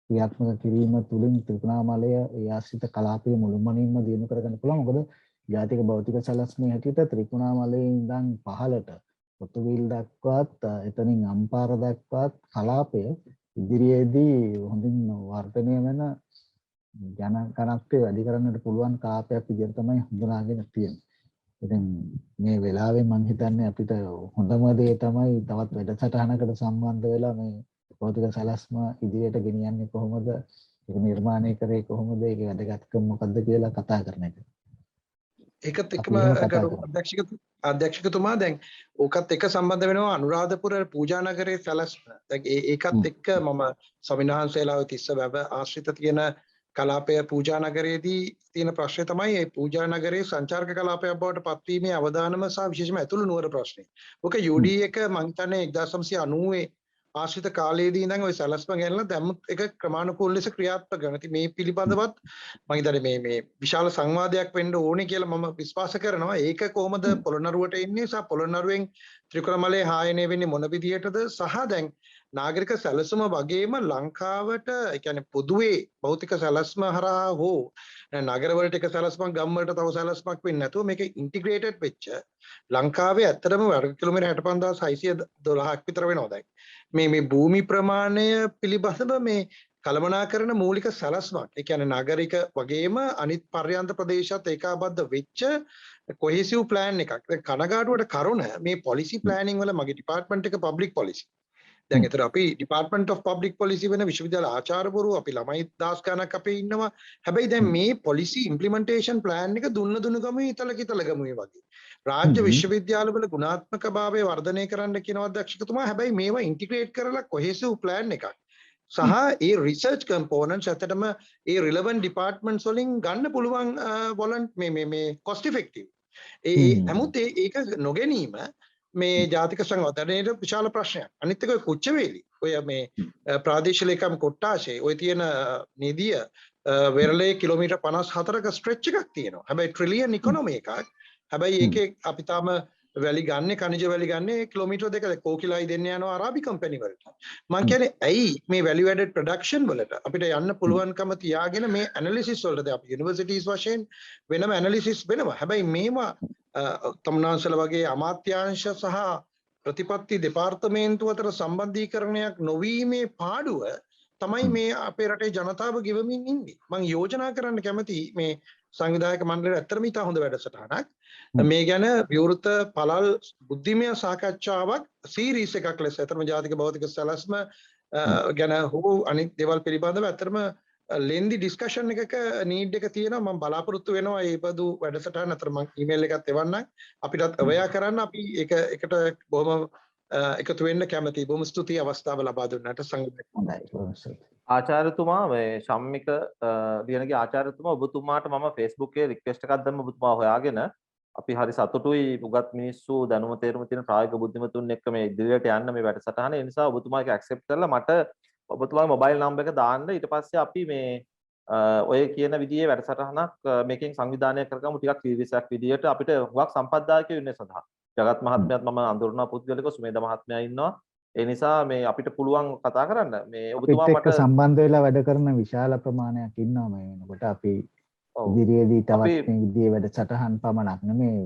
ක්‍රියාත්මක කිරීම තුළින් ත්‍රිකුණාමලය ඒ ආශ්‍රිත කලාපය මුළුමනින්ම දියුණු කරගන්න පුළුවන්. මොකද ජාතික භෞතික සැලැස්මේ හැටියට ත්‍රිකුණාමලයේ ඉඳන් පහළට පොතුවිල් දක්වාත් එතනින් අම්පාර දක්වාත් කලාපය ඉදිරියේදී හොඳින් වර්ධනය වෙන ජන ගණත්වය වැඩි කරන්නට පුළුවන් කලාපයක් විදිහට තමයි හඳුනාගෙන තියෙන්නේ. ඉතින් මේ වෙලාවේ මම හිතන්නේ අපිට හොඳම දේ තමයි තවත් වැඩසටහනකට සම්බන්ධ වෙලා මේ භෞතික සැලැස්ම ඉදිරියට ගෙනියන්නේ කොහොමද, ඒක නිර්මාණය කරේ කොහොමද, ඒකේ වැදගත්කම මොකද්ද කියලා කතා කරන එක. ඒකත් එක්කම අධ්‍යක්ෂකතුමා දැන් ඕකත් එක්ක සම්බන්ධ වෙනවා අනුරාධපුර පූජා නගරයේ සැලැස්ම. දැන් ඒකත් එක්ක මම ස්වාමීන් වහන්සේලාව තිස්ස වැව ආශ්‍රිත තියෙන කලාපය පූජා නගරයේදී තියෙන ප්‍රශ්නේ තමයි මේ පූජා නගරයේ සංචාරක කලාපයක් බවට පත්වීමේ අවදානම සහ විශේෂම ඇතුළු නුවර ප්‍රශ්නේ. ඔක UD එක මම හිතන්නේ 1990 ආශ්‍රිත කාලයේදී ඉඳන් ওই සැලැස්ම ගැනලා දැම්මත් එක ක්‍රමානුකූල ලෙස ක්‍රියාත්මක කරනවා. ඉතින් මේ පිළිබඳවත් මම හිතන්නේ මේ විශාල සංවාදයක් වෙන්න ඕනේ කියලා මම විශ්වාස කරනවා. ඒක කොහොමද පොළොන්නරුවට එන්නේ සහ පොළොන්නරුවෙන් ත්‍රිකුණාමලයේ හායනය වෙන්නේ මොන විදිහටද සහ දැන් නාගරික සැලසුම වගේම ලංකාවට ඒ කියන්නේ පොදුවේ භෞතික සැලැස්ම හරහා හෝ නගරවලට එක සැලැස්මක් ගම්වලට තව සැලැස්මක් වෙන්නේ නැතුව මේක ඉන්ටිග්‍රේටඩ් වෙච්ච ලංකාවේ ඇත්තටම වර්ග කිලෝමීටර් 65612ක් විතර වෙනවා දැන් මේ භූමි ප්‍රමාණය පිළිබඳව මේ කළමනාකරන මූලික සැලැස්මක් ඒ කියන්නේ නාගරික වගේම අනිත් පර්යන්ත ප්‍රදේශات ඒකාබද්ධ වෙච්ච කොහෙසිව් ප්ලෑන් එකක්. දැන් කනගාටුවට කරුණ මේ පොලිසි ප්ලෑනින් වල මගේ ඩිපාර්ට්මන්ට් එක පබ්ලික් පොලිසි. දැන් ඒතර අපි ඩිපාර්ට්මන්ට් ඔෆ් පබ්ලික් පොලිසි වෙන විශ්වවිද්‍යාල ආචාර්යවරු අපි ළමයි 10 ගණක් අපේ ඉන්නවා. හැබැයි දැන් මේ පොලිසි ඉම්ප්ලිමන්ටේෂන් ප්ලෑන් එක දුන්න ගමේ ඉතල ගමුවේ වගේ. රාජ්‍ය විශ්වවිද්‍යාලවල ගුණාත්මක භාවය වර්ධනය කරන්න කියනවා අධ්‍යක්ෂකතුමා. හැබැයි මේවා ඉන්ටිග්‍රේට් කරලා කොහෙසිව් ප්ලෑන් එකක් සහ ඒ රිසර්ච් කම්පෝනන්ට්ස් ඇත්තටම ඒ රිලෙවන්ට් ඩිපාර්ට්මන්ට්ස් වලින් ගන්න පුළුවන් වොලන්ට් මේ කොස්ට් ඉෆෙක්ටිව්. ඒ නමුත් ඒක නොගැනීම මේ ජාතික සංවර්ධනයේ විශාල ප්‍රශ්නයක්. අනිත් එක කුච්චවේලි. ඔය මේ ප්‍රාදේශීය ලේකම් කොට්ටාශේ ඔය තියෙන නිදිය වෙරළේ කිලෝමීටර් 54ක ස්ට්‍රෙච් එකක් තියෙනවා. හැබැයි ට්‍රිලියන් ඉකොනොමි එකක්. හැබැයි ඒකේ අපි තාම වැලි ගන්න කනිජ වැලි ගන්න කිලෝමීටර් දෙක කෝකිලයි දෙන්න යනවා අරාබි කම්පැනි වලට. මම කියන්නේ ඇයි මේ value added production වලට අපිට යන්න පුළුවන්කම තියාගෙන මේ ඇනලිසිස් වලට අපි යුනිවර්සිටිස් වශයෙන් වෙනම ඇනලිසිස් වෙනවා. හැබැයි මේවා තමුන්නාන්සල වගේ අමාත්‍යාංශ සහ ප්‍රතිපත්ති දෙපාර්තමේන්තුව අතර සම්බන්ධීකරණයක් නොවීමේ පාඩුව තමයි මේ අපේ රටේ ජනතාව ගෙවමින් ඉන්නේ. මම යෝජනා කරන්න කැමති මේ සංවිධායක මණ්ඩලය ඇත්තටම ඉතා හොඳ වැඩසටහනක්. මේ ගැන විවෘත පළල් බුද්ධිමය සාකච්ඡාවක් සීරීස් එකක් ලෙස ඇත්තටම ජාතික භෞතික සැලැස්ම ගැන හෝ අනිත් දේවල් පිළිබඳව ඇත්තටම ලෙන්දි ඩිස්කෂන් එකක නීඩ් එක තියෙනවා. මම බලාපොරොත්තු වෙනවා මේ බඳු වැඩසටහන අතර මම ඊමේල් එකක් එවන්නම්. අපිටත් අවයා කරන්න අපි එකට බොහොම එකතු වෙන්න කැමතියි. බොහොම ස්තුතියි අවස්ථාව ලබා දුන්නාට සංවිධායක. ආචාර්යතුමා මේ ශම්මික ලියනගේ ආචාර්යතුමා ඔබතුමාට මම Facebook එකේ රික්වෙස්ට් එකක් දැම්ම ඔබතුමා හොයාගෙන අපි හරි සතුටුයි උගත් මිනිස්සු දැනුම තේරුම තියෙන ප්‍රායෝගික බුද්ධිමතුන් එක්ක මේ ඉදිරියට යන්න මේ වැඩසටහන. ඒ නිසා ඔබතුමා ඒක ඇක්සෙප්ට් කරලා මට ඔබතුමාගේ මොබයිල් නම්බර් එක දාන්න. ඊට පස්සේ අපි මේ ඔය කියන විදිහේ වැඩසටහනක් මේකෙන් සංවිධානය කරගමු ටිකක් සීරීස් එකක් විදිහට අපිට හුඟක් සම්පත්දායකයෝ ඉන්නේ සඳහා. ජගත් මහත්මයාත් මම අඳුරන පුද්ගලිකව සුමේද මහත්මයා ඉන්නවා. ඒ නිසා මේ අපිට පුළුවන් කතා කරන්න මේ ඔබතුමා මට සම්බන්ධ වෙලා වැඩ කරන විශාල ප්‍රමාණයක් ඉන්නවා මේ වෙනකොට. අපි ඉදිරියේදී තවත් මේ විදිහේ වැඩසටහන් පමණක් නෙමේ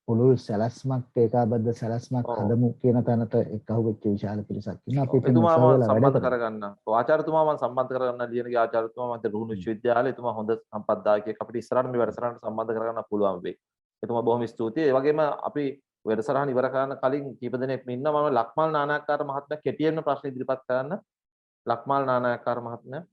පුළුල් සැලැස්මක් ඒකාබද්ධ සැලැස්මක් හදමු කියන තැනට එක්කහුව වෙච්ච විශාල පිරිසක් ඉන්නවා. අපි එතුමාව සම්බන්ධ කරගන්න. ආචාර්යතුමා මම සම්බන්ධ කරගන්න ලියනගේ ආචාර්යතුමා මම රුහුණු විශ්වවිද්‍යාලයේ එතුමා හොඳ සම්පත්දායකයෙක්. අපිට ඉස්සරහට මේ වැඩසටහනට සම්බන්ධ කරගන්න පුළුවන් වෙයි. එතුමා බොහොම ස්තුතියි. ඒ වගේම අපි වැඩසටහන ඉවර කරන්න කලින් කීප දෙනෙක් ඉන්නවා. මම ලක්මාල් නානායක්කාර මහත්මයා කෙටියෙන්ම ප්‍රශ්න ඉදිරිපත් කරන්න. ලක්මාල් නානායක්කාර මහත්මයා.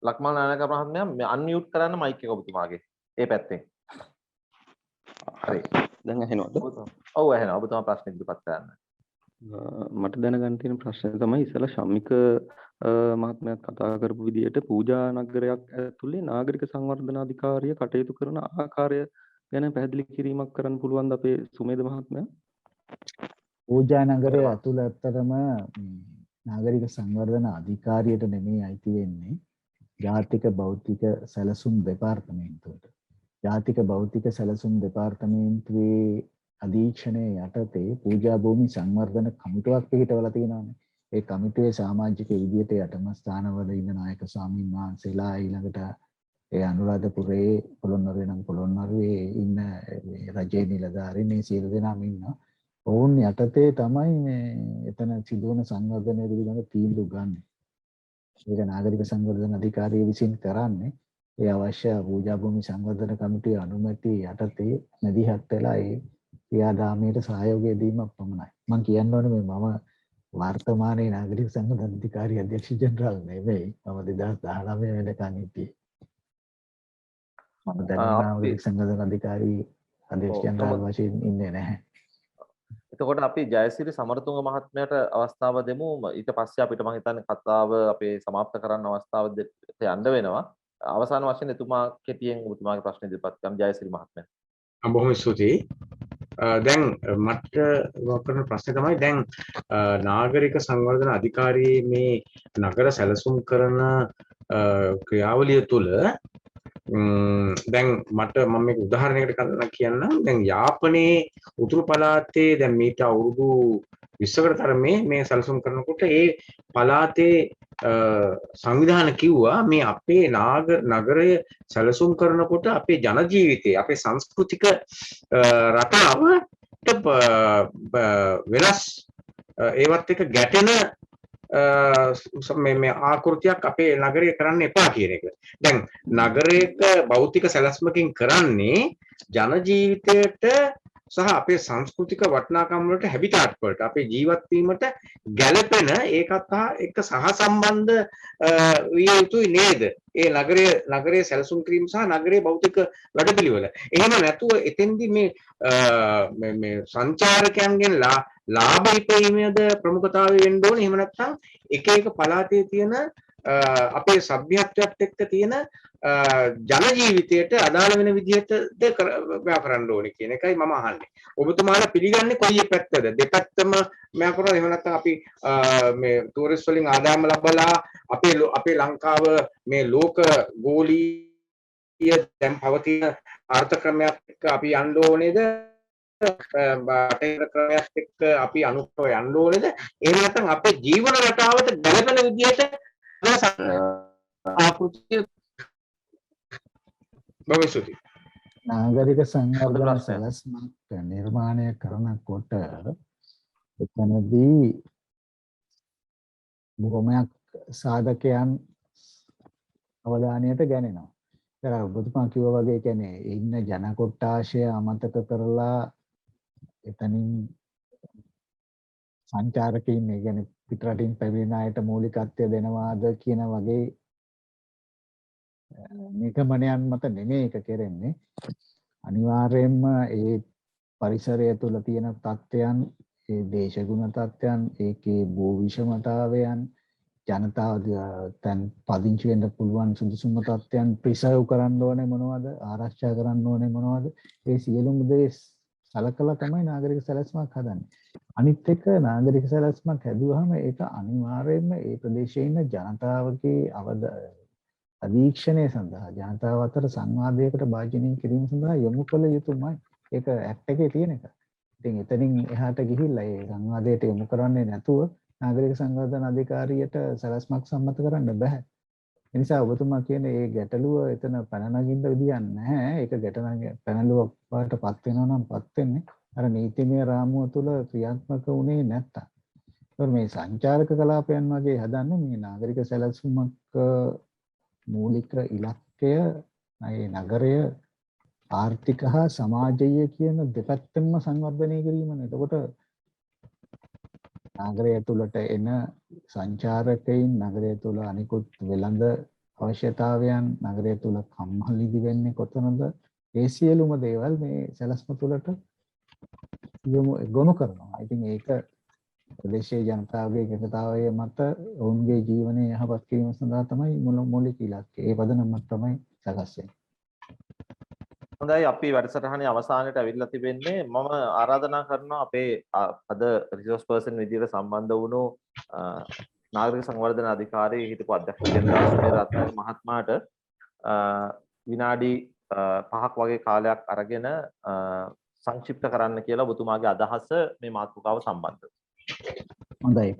ලක්මාල් නානායක්කාර මහත්මයා අන්මියුට් කරන්න මයික් එක ඔබතුමාගේ. ඒ පැත්තෙන්. හරි. දැන් ඇහෙනවද? ඔව් ඇහෙනවා. ඔබතුමා ප්‍රශ්න ඉදිරිපත් කරන්න. මට දැනගන්න තියෙන ප්‍රශ්නේ තමයි ඉස්සලා ශම්මික මහත්මයාත් කතා කරපු විදිහට පූජා නගරයක් ඇතුලේ නාගරික සංවර්ධන අධිකාරිය කටයුතු කරන ආකාරය ගැන පැහැදිලි කිරීමක් කරන්න පුළුවන්ද අපේ සුමේද මහත්මයා? පූජා නගරය ඇතුළ ඇත්තටම නාගරික සංවර්ධන අධිකාරියට නෙමෙයි අයිති වෙන්නේ ජාතික භෞතික සැලසුම් දෙපාර්තමේන්තුවට. ජාතික භෞතික සැලසුම් දෙපාර්තමේන්තුවේ අධීක්ෂණය යටතේ පූජා භූමි සංවර්ධන කමිටුවක් පිහිටවලා තියෙනවානේ. ඒ කමිටුවේ සමාජික විදියට යටම ස්ථානවල ඉන්න නායක ස්වාමීන් වහන්සේලා ඊළඟට ඒ අනුරාධපුරයේ පොළොන්නරුවේ නම් පොළොන්නරුවේ ඉන්න රජයේ නිලධාරීන් මේ සියලු දෙනාම ඉන්නවා. ඔවුන් යටතේ තමයි මේ එතන සිදුවන සංවර්ධනය පිළිබඳ තීන්දුව ගන්න. ඒක නාගරික සංවර්ධන අධිකාරිය විසින් කරන්නේ ඒ අවශ්‍ය පූජා භූමි සංවර්ධන කමිටුවේ අනුමැතිය යටතේ මැදිහත් වෙලා ඒ ක්‍රියාදාමයට සහයෝගය දීමක් පමණයි. මම කියන්න ඕනේ මම වර්තමානයේ නාගරික සංවර්ධන අධිකාරිය අධ්‍යක්ෂ ජෙනරාල් නෙවෙයි. මම 2019 වෙනකන් හිටියේ. මම දැන් නාගරික සංවර්ධන අධිකාරිය අධ්‍යක්ෂ ජෙනරාල් වශයෙන් ඉන්නේ නැහැ. එතකොට අපි ජයසිරි සමරතුංග මහත්මයාට අවස්ථාව දෙමු. ඊට පස්සේ අපිට මම හිතන්නේ කතාව අපේ સમાપ્ત කරන්න අවස්ථාව යන්න වෙනවා. අවසාන වශයෙන් එතුමා කෙටියෙන් ඔබතුමාගේ ප්‍රශ්න ඉදිරිපත් කරන්න ජයසිරි මහත්මයා. බොහොම ස්තුතියි. දැන් මට කරන ප්‍රශ්නේ තමයි දැන් නාගරික සංවර්ධන අධිකාරියේ මේ නගර සැලසුම් කරන ක්‍රියාවලිය තුළ දැන් මට මම මේක උදාහරණයකට කියන්නම්. දැන් යාපනයේ උතුරු පළාතේ දැන් මීට අවුරුදු 20කට තරමේ මේ සැලසුම් කරනකොට ඒ පළාතේ සංවිධාන කිව්වා මේ අපේ නගරය සැලසුම් කරනකොට අපේ ජන ජීවිතේ අපේ සංස්කෘතික රටාවට වෙනස් ඒවත් එක ගැටෙන මේ ආකෘතියක් අපේ නගරය කරන්න එපා කියන එක. දැන් නගරයක භෞතික සැලැස්මකින් කරන්නේ ජන ජීවිතයට සහ අපේ සංස්කෘතික වටිනාකම් වලට හැබිටාට් වලට අපේ ජීවත් වීමට ගැළපෙන ඒකත් හා එක්ක සහසම්බන්ධ විය යුතුයි නේද? ඒ නගරයේ සැලසුම් කිරීම සහ නගරයේ භෞතික වැඩපිළිවෙල. එහෙම නැතුව එතෙන්දී මේ සංචාරකයන්ගෙන් ලාභ ඉපීමේද ප්‍රමුඛතාවය වෙන්න ඕනේ. එහෙම නැත්නම් එක එක පළාතේ තියෙන අපේ සભ્યත්වයට එක්ක තියෙන ජන ජීවිතයට අදාළ වෙන විදිහටද මෙයා කරන්න ඕනේ කියන එකයි මම අහන්නේ. ඔබතුමාලා පිළිගන්නේ කොයි පැත්තද? දෙපැත්තම මෙයා කරනවා. එහෙම නැත්නම් අපි මේ ටූරිස්ට් වලින් ආදායම ලබලා අපේ ලංකාව මේ ලෝක ගෝලීය දැන් පවතින ආර්ථිකක්‍රමයක් එක්ක අපි යන්න ඕනේද? බටහිර ක්‍රමයක් එක්ක අපි අනුකූලව යන්න ඕනේද? එහෙම නැත්නම් අපේ ජීවන රටාවට ගැළපෙන විදිහට ආකෘතිය භවිෂ්‍යති. නාගරික සංවර්ධන සැලැස්මක් නිර්මාණය කරනකොට එතනදී බොහොමයක් සාධකයන් අවධානයට ගැනෙනවා. ඒතර ඔබතුමා කිව්වා වගේ කියන්නේ ඉන්න ජන කොට්ටාශය අමතක කරලා එතනින් සංචාරකයින් ඒ කියන්නේ පිටරටින් පැමිණෙන අයට මූලිකත්වය දෙනවාද කියන වගේ නිගමනයන් මත නෙමෙයි ඒක කෙරෙන්නේ. අනිවාර්යයෙන්ම ඒ පරිසරය තුළ තියෙන තත්ත්වයන්, ඒ දේශගුණ තත්ත්වයන්, ඒකේ භූ විෂමතාවයන්, ජනතාව දැන් පදිංචි වෙන්න පුළුවන් සුදුසුම තත්ත්වයන් ප්‍රිසර්ව් කරන්න ඕනේ මොනවද, ආරක්ෂා කරන්න ඕනේ මොනවද, ඒ සියලුම දේ සලකලා තමයි නාගරික සැලැස්මක් හදන්නේ. අනිත් එක නාගරික සැලැස්මක් හැදුවාම ඒක අනිවාර්යයෙන්ම ඒ ප්‍රදේශයේ ඉන්න ජනතාවගේ අධීක්ෂණය සඳහා ජනතාව අතර සංවාදයකට භාජනය කිරීම සඳහා යොමු කළ යුතුමයි. ඒක ඇක්ට් එකේ තියෙන එක. ඉතින් එතනින් එහාට ගිහිල්ලා ඒ සංවාදයට යොමු කරන්නේ නැතුව නාගරික සංවර්ධන අධිකාරියට සැලැස්මක් සම්මත කරන්න බෑ. ඒ නිසා ඔබතුමා කියන මේ ගැටලුව එතන පැන නගින්න විදියක් නැහැ. ඒක පැනලුවක් වලටපත් වෙනවා නම් පත් වෙන්නේ අර නීතිමය රාමුව තුළ ක්‍රියාත්මක වුණේ නැත්තම්. ඒත් මේ සංචාරක කලාපයන් වගේ හදන්නේ මේ නාගරික සැලැස්මක් මූලික ඉලක්කය මේ නගරය ආර්ථික හා සමාජීය කියන දෙපැත්තෙන්ම සංවර්ධනය කිරීමනේ. එතකොට නගරය තුළට එන සංචාරකයින්, නගරය තුළ අනිකුත් වෙළඳ අවශ්‍යතාවයන්, නගරය තුළ කම්හලිදි වෙන්නේ කොතනද? ඒ සියලුම දේවල් මේ සැලැස්ම තුළට ගොනු කරනවා. ඉතින් ඒක ප්‍රදේශීය ජනතාවගේ එකතාවය මත ඔවුන්ගේ ජීවනය යහපත් කිරීම සඳහා තමයි මූලික ඉලක්කය. ඒ පදනමක් තමයි සකස් වෙන්නේ. හොඳයි, අපි වැඩසටහනේ අවසානයට අවිල්ලා තිබෙන්නේ. මම ආරාධනා කරනවා අපේ අද රිසෝස් පර්සන් විදිහට සම්බන්ධ වුණු නාගරික සංවර්ධන අධිකාරිය හිටපු අධ්‍යක්ෂ ජෙනරාල් සුමේර රත්නායක මහත්මයාට විනාඩි 5ක් වගේ කාලයක් අරගෙන සංක්ෂිප්ත කරන්න කියලා ඔබතුමාගේ අදහස මේ මාතෘකාව සම්බන්ධව. හොඳයි.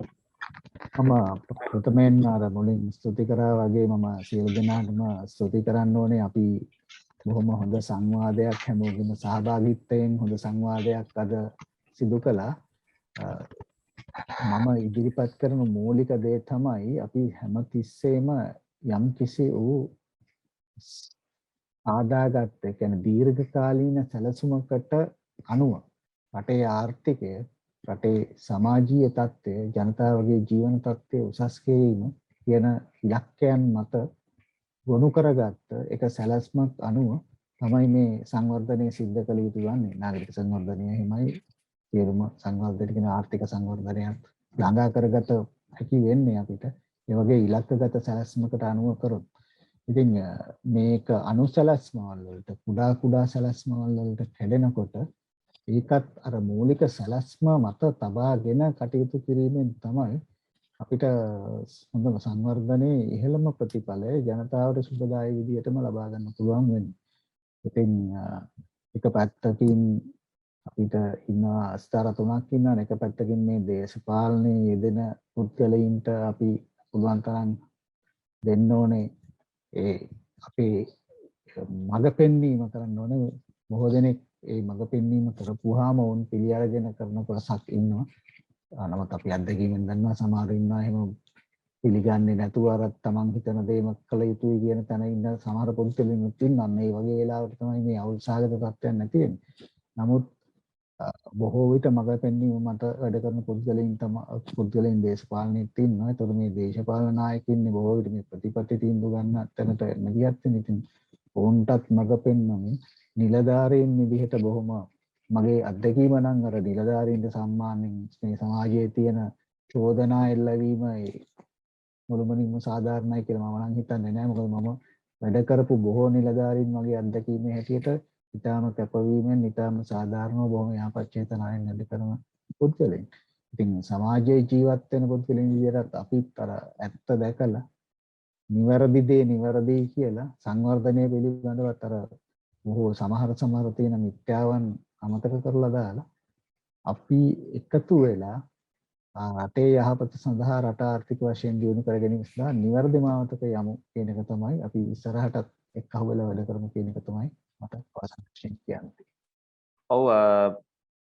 මම ප්‍රථමයෙන් අර මුලින් ස්තුති කරා වගේ මම සියලු දෙනාටම ස්තුති කරන්න ඕනේ. අපි බොහොම හොඳ සංවාදයක් හැමෝගෙම සහභාගීත්වයෙන් හොඳ සංවාදයක් අද සිදු කළා. මම ඉදිරිපත් කරන මූලික දේ තමයි අපි හැමතිස්සෙම යම් කිසි වූ ආදාගත් ඒ කියන්නේ දීර්ඝකාලීන සැලසුමකට අනුව රටේ ආර්ථිකය, රටේ සමාජීය තත්ත්වය, ජනතාවගේ ජීවන තත්ත්වය උසස් කිරීම කියන ඉලක්කයන් මත ගොනු කරගත්ත එක සැලැස්මක් අනුව තමයි මේ සංවර්ධනය සිද්ධ කළ යුතු වන්නේ. නාගරික සංවර්ධනය එහෙමයි සියලුම සංවර්ධන කියන ආර්ථික සංවර්ධනයක් ළඟා කරගත හැකි වෙන්නේ අපිට. ඒ වගේ ඉලක්කගත සැලැස්මකට අනුව කරොත්. ඉතින් මේක අනුසැලැස්මවල වලට කුඩා සැලැස්මවල වලට කැඩෙනකොට ඒකත් අර මූලික සැලැස්ම මත තබාගෙන කටයුතු කිරීමෙන් තමයි අපිට හොඳම සංවර්ධනයේ ඉහළම ප්‍රතිඵලය ජනතාවට සුබදායී විදිහටම ලබා ගන්න පුළුවන් වෙන්නේ. ඉතින් එක පැත්තකින් අපිට ඉන්න ස්තර තුනක් ඉන්නවා. එක පැත්තකින් මේ දේශපාලනයේ යෙදෙන පුද්ගලයින්ට අපි පුළුවන් තරම් දෙන්න ඕනේ ඒ අපේ මඟ පෙන්වීම කරන්න ඕනේ. බොහෝ දෙනෙක් ඒ මඟ පෙන්වීම කරපුවාම වුන් පිළි අරගෙන කරන කොටසක් ඉන්නවා. නමුත් අපි අත්දැකීමෙන් දන්නවා සමහර ඉන්නවා එහෙම පිළිගන්නේ නැතුව අර තමන් හිතන දේම කළ යුතුයි කියන තැන ඉන්න සමහර පුද්ගලයන් ඉන්නවා. මේ වගේ වෙලාවට තමයි මේ අවුල්සහගත තත්ත්වයන් නැති වෙන්නේ. නමුත් බොහෝ විට මඟ පෙන්වීම මට වැඩ කරන පුද්ගලයන් දේශපාලනයේත් ඉන්නවා. ඒතකොට මේ දේශපාලන නායකින් බොහෝ විට මේ ප්‍රතිපත්ති තීන්දුව ගන්න තැනට එන්නගියත් ඉතින් ඔවුන්ටත් මඟ පෙන්වමින් නිලධාරීන් විදිහට බොහොම මගේ අත්දැකීම නම් අර නිලධාරීන්ට සම්මානයෙන් මේ සමාජයේ තියෙන චෝදනා එල්ලවීම මුළුමනින්ම සාධාරණයි කියලා මම නම් හිතන්නේ නැහැ. මොකද මම වැඩ කරපු බොහෝ නිලධාරීන් මගේ අත්දැකීමේ හැටියට ඉතාම කැපවීමෙන් ඉතාම සාධාරණව බොහොම යහපත් චේතනාවෙන් වැඩ කරන පුද්ගලයන්. ඉතින් සමාජයේ ජීවත් වෙන පුද්ගලයන් විදිහට අපිත් අර ඇත්ත දැකලා නිවැරදි දේ නිවැරදි කියලා සංවර්ධනය පිළිබඳවත් අර බොහෝ සමහර තියෙන මිත්‍යාවන් අමතක කරලා දාලා අපි එකතු වෙලා රටේ යහපත සඳහා රට ආර්ථික වශයෙන් දියුණු කර ගැනීම සඳහා නිවැරදි මාවතක යමු කියන එක තමයි අපි ඉස්සරහටත් එක්කහුව වෙලා වැඩ කරමු කියන එක තමයි මට අවසන් කියන්නේ. ඔව්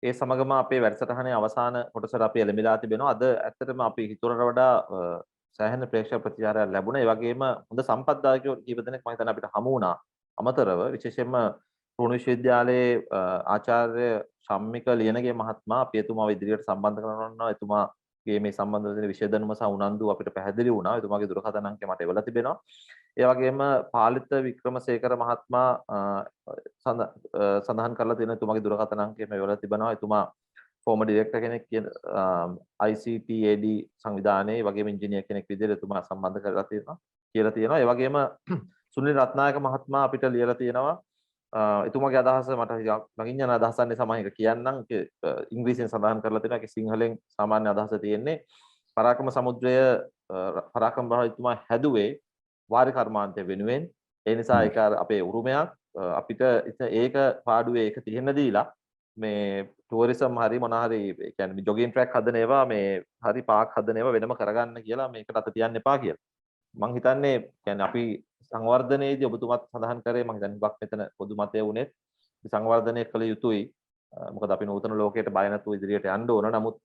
ඒ සමගම අපේ වැඩසටහනේ අවසාන කොටසට අපි එළඹිලා තිබෙනවා. අද ඇත්තටම අපි හිතුවරට වඩා සෑහෙන ප්‍රේක්ෂක ප්‍රතිචාරයක් ලැබුණා. ඒ වගේම හොඳ සම්පත්දායකයෝ කීප දෙනෙක් මම හිතන්නේ අපිට හමු වුණා. අමතරව විශේෂයෙන්ම රුණු විශ්වවිද්‍යාලයේ ආචාර්ය ශම්මික ලියනගේ මහත්මයා අපි එතුමාව ඉදිරියට සම්බන්ධ කරනවා. එතුමාගේ මේ සම්බන්ධ වෙන විෂය දැනුම සහ උනන්දු අපිට පැහැදිලි වුණා. එතුමාගේ දුරකථන අංකය මට එවලා තිබෙනවා. ඒ වගේම පාලිත වික්‍රමසේකර මහත්මයා සඳහන් කරලා තියෙන එතුමාගේ දුරකථන අංකය මෙවලා තිබෙනවා. එතුමා ෆෝමර් ඩිරෙක්ටර් කෙනෙක් ICTAD සංවිධානයේ වගේම ඉංජිනේර කෙනෙක් විදිහට එතුමා සම්බන්ධ කරලා තියෙනවා කියලා තියෙනවා. ඒ වගේම සුනිල් රත්නායක මහත්මයා අපිට ලියලා තියෙනවා. එතුමාගේ අදහස මට මගින් යන අදහසක් නේ සමහර එක කියන්නම්. ඉංග්‍රීසියෙන් සඳහන් කරලා තියෙනවා. ඒක සිංහලෙන් සාමාන්‍ය අදහස තියෙන්නේ පරාක්‍රම සමුද්‍රය පරාක්‍රම බහතුමා හැදුවේ වාරි කර්මාන්තය වෙනුවෙන්. ඒ නිසා ඒක අපේ උරුමයක්. අපිට ඒක පාඩුවේ ඒක තියෙන්න දීලා මේ ටුවරිසම් හරි මොන හරි ඒ කියන්නේ ජොගින් ට්‍රැක් හදන ඒවා මේ හරි පාක් හදන ඒවා වෙනම කරගන්න කියලා මේකට අත තියන්න එපා කියලා. මම හිතන්නේ කියන්නේ අපි සංවර්ධනයේදී ඔබතුමාත් සඳහන් කරේ මම දැන් වක් මෙතන පොදු මතය වුණේ සංවර්ධනය කළ යුතුයි. මොකද අපි නූතන ලෝකයට බය නැතුව ඉදිරියට යන්න ඕන. නමුත්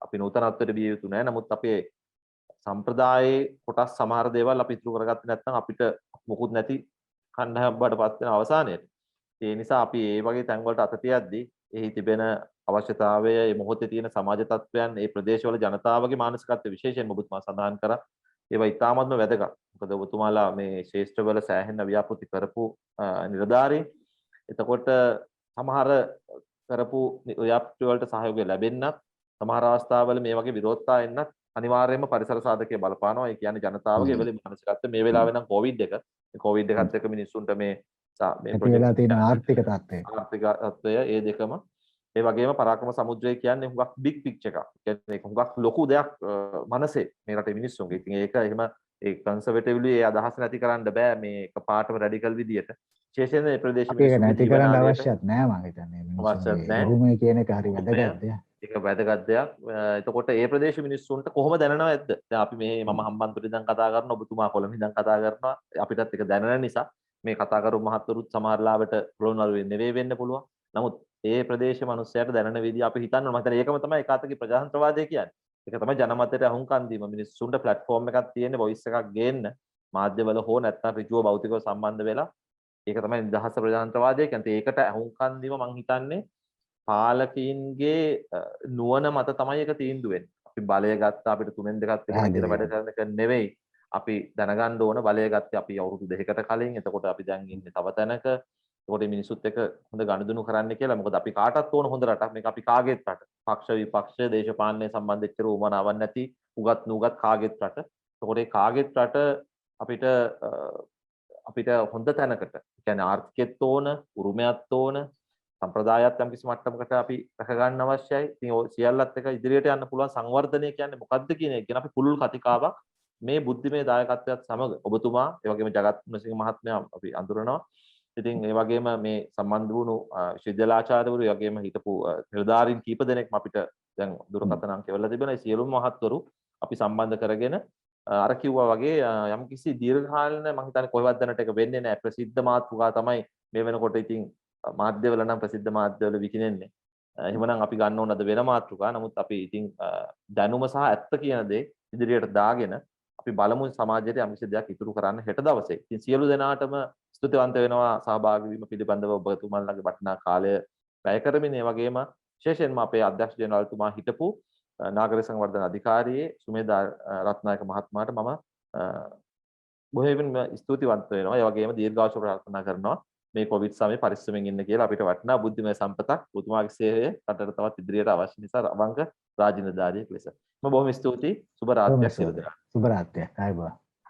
අපි නූතනත්වයට බිය යුතු නැහැ. නමුත් අපේ සම්ප්‍රදායේ කොටස් සමහර දේවල් අපි ඉතුරු කරගත්තේ නැත්නම් අපිට මොකුත් නැති කණ්ඩායමක් බඩපත් වෙන අවසානයේ. ඒ නිසා අපි මේ වගේ තැන් වලට අත තියද්දී එහි තිබෙන අවශ්‍යතාවය, මේ මොහොතේ තියෙන සමාජ තත්ත්වයන්, මේ ප්‍රදේශවල ජනතාවගේ මානසිකත්වය විශේෂයෙන් ඔබතුමා සඳහන් කරා. ඒවා ඉතාමත්ම වැදගත්. මොකද ඔබතුමාලා මේ ශේෂ්ත්‍රවල සෑහෙන ව්‍යාපෘති කරපු නිලධාරීන්. එතකොට සමහර කරපු ව්‍යාපෘති වලට සහයෝගය ලැබෙන්නත් සමහර අවස්ථාවල මේ වගේ විරෝධතා එන්නත් අනිවාර්යයෙන්ම පරිසර සාධකයේ බලපානවා. ඒ කියන්නේ ජනතාවගේ වෙලෙ මානසිකත්වය මේ වෙලාවේ නම් කොවිඩ් එකත් එක්ක මිනිස්සුන්ට මේ වෙලා තියෙන ආර්ථික තත්ත්වය ඒ දෙකම ඒ වගේම පරාක්‍රම සමුද්‍රය කියන්නේ හුඟක් බිග් පික්චර් එකක්. කියන්නේ හුඟක් ලොකු දෙයක් මනසේ මේ රටේ මිනිස්සුන්ගේ. ඉතින් ඒක එහෙම ඒ කන්සර්වේටිව්ලි ඒ අදහස් නැති කරන්න බෑ මේ එකපාරටම රැඩිකල් විදියට. විශේෂයෙන් මේ ප්‍රදේශ මිනිස්සු නැති කරන්න අවශ්‍යත් නෑ මම හිතන්නේ. අවශ්‍යත් නෑ. භූමිය කියන එක හරි වැදගත් දෙයක්. ඒක වැදගත් දෙයක්. එතකොට ඒ ප්‍රදේශ මිනිස්සුන්ට කොහොම දැනනවද? දැන් අපි මේ මම හම්බන්තොට ඉඳන් කතා කරනවා, ඔබතුමා කොළඹ ඉඳන් කතා කරනවා. අපිටත් ඒක දැනෙන නිසා මේ කතා කරු මහත්වරුත් සමහරලාවට පොළොන්නරුවේ නෙවෙයි වෙන්න පුළුවන්. නමුත් ඒ ප්‍රදේශ මිනිස්සුන්ට දැනෙන විදිහ අපි හිතන්න ඕන. මම හිතන්නේ ඒකම තමයි ඒකාතකී ප්‍රජාතන්ත්‍රවාදය කියන්නේ. ඒක තමයි ජනමතයට අහුම්කම් දීම. මිනිස්සුන්ට ප්ලැට්ෆෝම් එකක් තියෙන්නේ වොයිස් එකක් ගේන්න. මාධ්‍යවල හෝ නැත්නම් ඍජුව භෞතිකව සම්බන්ධ වෙලා. ඒක තමයි නිදහස් ප්‍රජාතන්ත්‍රවාදය කියන්නේ. ඒකට අහුම්කම් දීම මම හිතන්නේ පාලකීන්ගේ නුවණ මත තමයි ඒක තීන්දුව වෙන්නේ. අපි බලය ගත්තා අපිට 3න් 2ක් විතර වැඩ කරන එක නෙවෙයි. අපි දැනගන්න ඕන බලය ගත්තේ අපි අවුරුදු 2කට කලින්. එතකොට අපි දැන් ඉන්නේ තව තැනක. ඒකට මිනිසුත් එක්ක හොඳ ගනුදෙනු කරන්න කියලා. මොකද අපි කාටත් ඕන හොඳ රටක්. මේක අපි කාගේත් රට. පක්ෂ විපක්ෂ දේශපාලනයේ සම්බන්ධ එච්චර උමනාවක් නැති උගත් නුගත් කාගේත් රට. ඒකට ඒ කාගේත් රට අපිට හොඳ තැනකට. කියන්නේ ආර්ථිකෙත් ඕන, උරුමයත් ඕන, සම්ප්‍රදායත් යම් කිසි මට්ටමකට අපි රැක ගන්න අවශ්‍යයි. ඉතින් ඔය සියල්ලත් එක ඉදිරියට යන්න පුළුවන් සංවර්ධනය කියන්නේ මොකක්ද කියන එක ගැන අපි පුළුල් කතිකාවක් මේ බුද්ධිමය දායකත්වයත් සමග ඔබතුමා ඒ වගේම ජගත් මුණසිංහ මහත්මයා අපි අඳුරනවා. ඉතින් ඒ වගේම මේ සම්බන්ධ වුණු විශ්වවිද්‍යාලාචාර්යවරු ඒ වගේම හිටපු නිලධාරීන් කීප දෙනෙක් අපිට දැන් දුරකථන අංක එවලා තිබෙනවා. ඒ සියලුම මහත්වරු අපි සම්බන්ධ කරගෙන අර කිව්වා වගේ යම්කිසි දීර්ඝකාලීන මම හිතන්නේ කොහෙවත් දැනට ඒක වෙන්නේ නැහැ. ප්‍රසිද්ධ මාතෘකා තමයි මේ වෙනකොට ඉතින් මාධ්‍යවල නම් ප්‍රසිද්ධ මාධ්‍යවල විකිනෙන්නේ. එහෙමනම් අපි ගන්න ඕන අද වෙන මාතෘකා. නමුත් අපි ඉතින් දැනුම සහ ඇත්ත කියන දේ ඉදිරියට දාගෙන අපි බලමු සමාජයට යම්කිසි දෙයක් ඉතුරු කරන්න හෙට දවසේ. ඉතින් සියලු දෙනාටම ස්තුතිවන්ත වෙනවා සහභාගී වීම පිළිබඳව ඔබතුමන්ලගේ වටිනා කාලය වැය කරමින් ඒ වගේම විශේෂයෙන්ම අපේ අධ්‍යක්ෂ ජනරාල්තුමා හිටපු නාගරික සංවර්ධන අධිකාරියේ සුමේදා රත්නායක මහත්මයාට මම බොහෝමින් ස්තුතිවන්ත වෙනවා. ඒ වගේම දීර්ඝායුෂ ප්‍රාර්ථනා කරනවා. මේ කොවිඩ් සමයේ පරිස්සමෙන් ඉන්න කියලා අපිට වටිනා බුද්ධිමය සම්පතක් ඔතුමාගේ සේවය රටට තවත් ඉදිරියට අවශ්‍ය නිසා අවංක රාජ්‍ය නිලධාරියෙක් ලෙස. මම බොහොම ස්තුතියි. සුබ රාත්‍රියක් සිදු වෙනවා. සුබ රාත්‍රියක්. ආයුබෝවන්.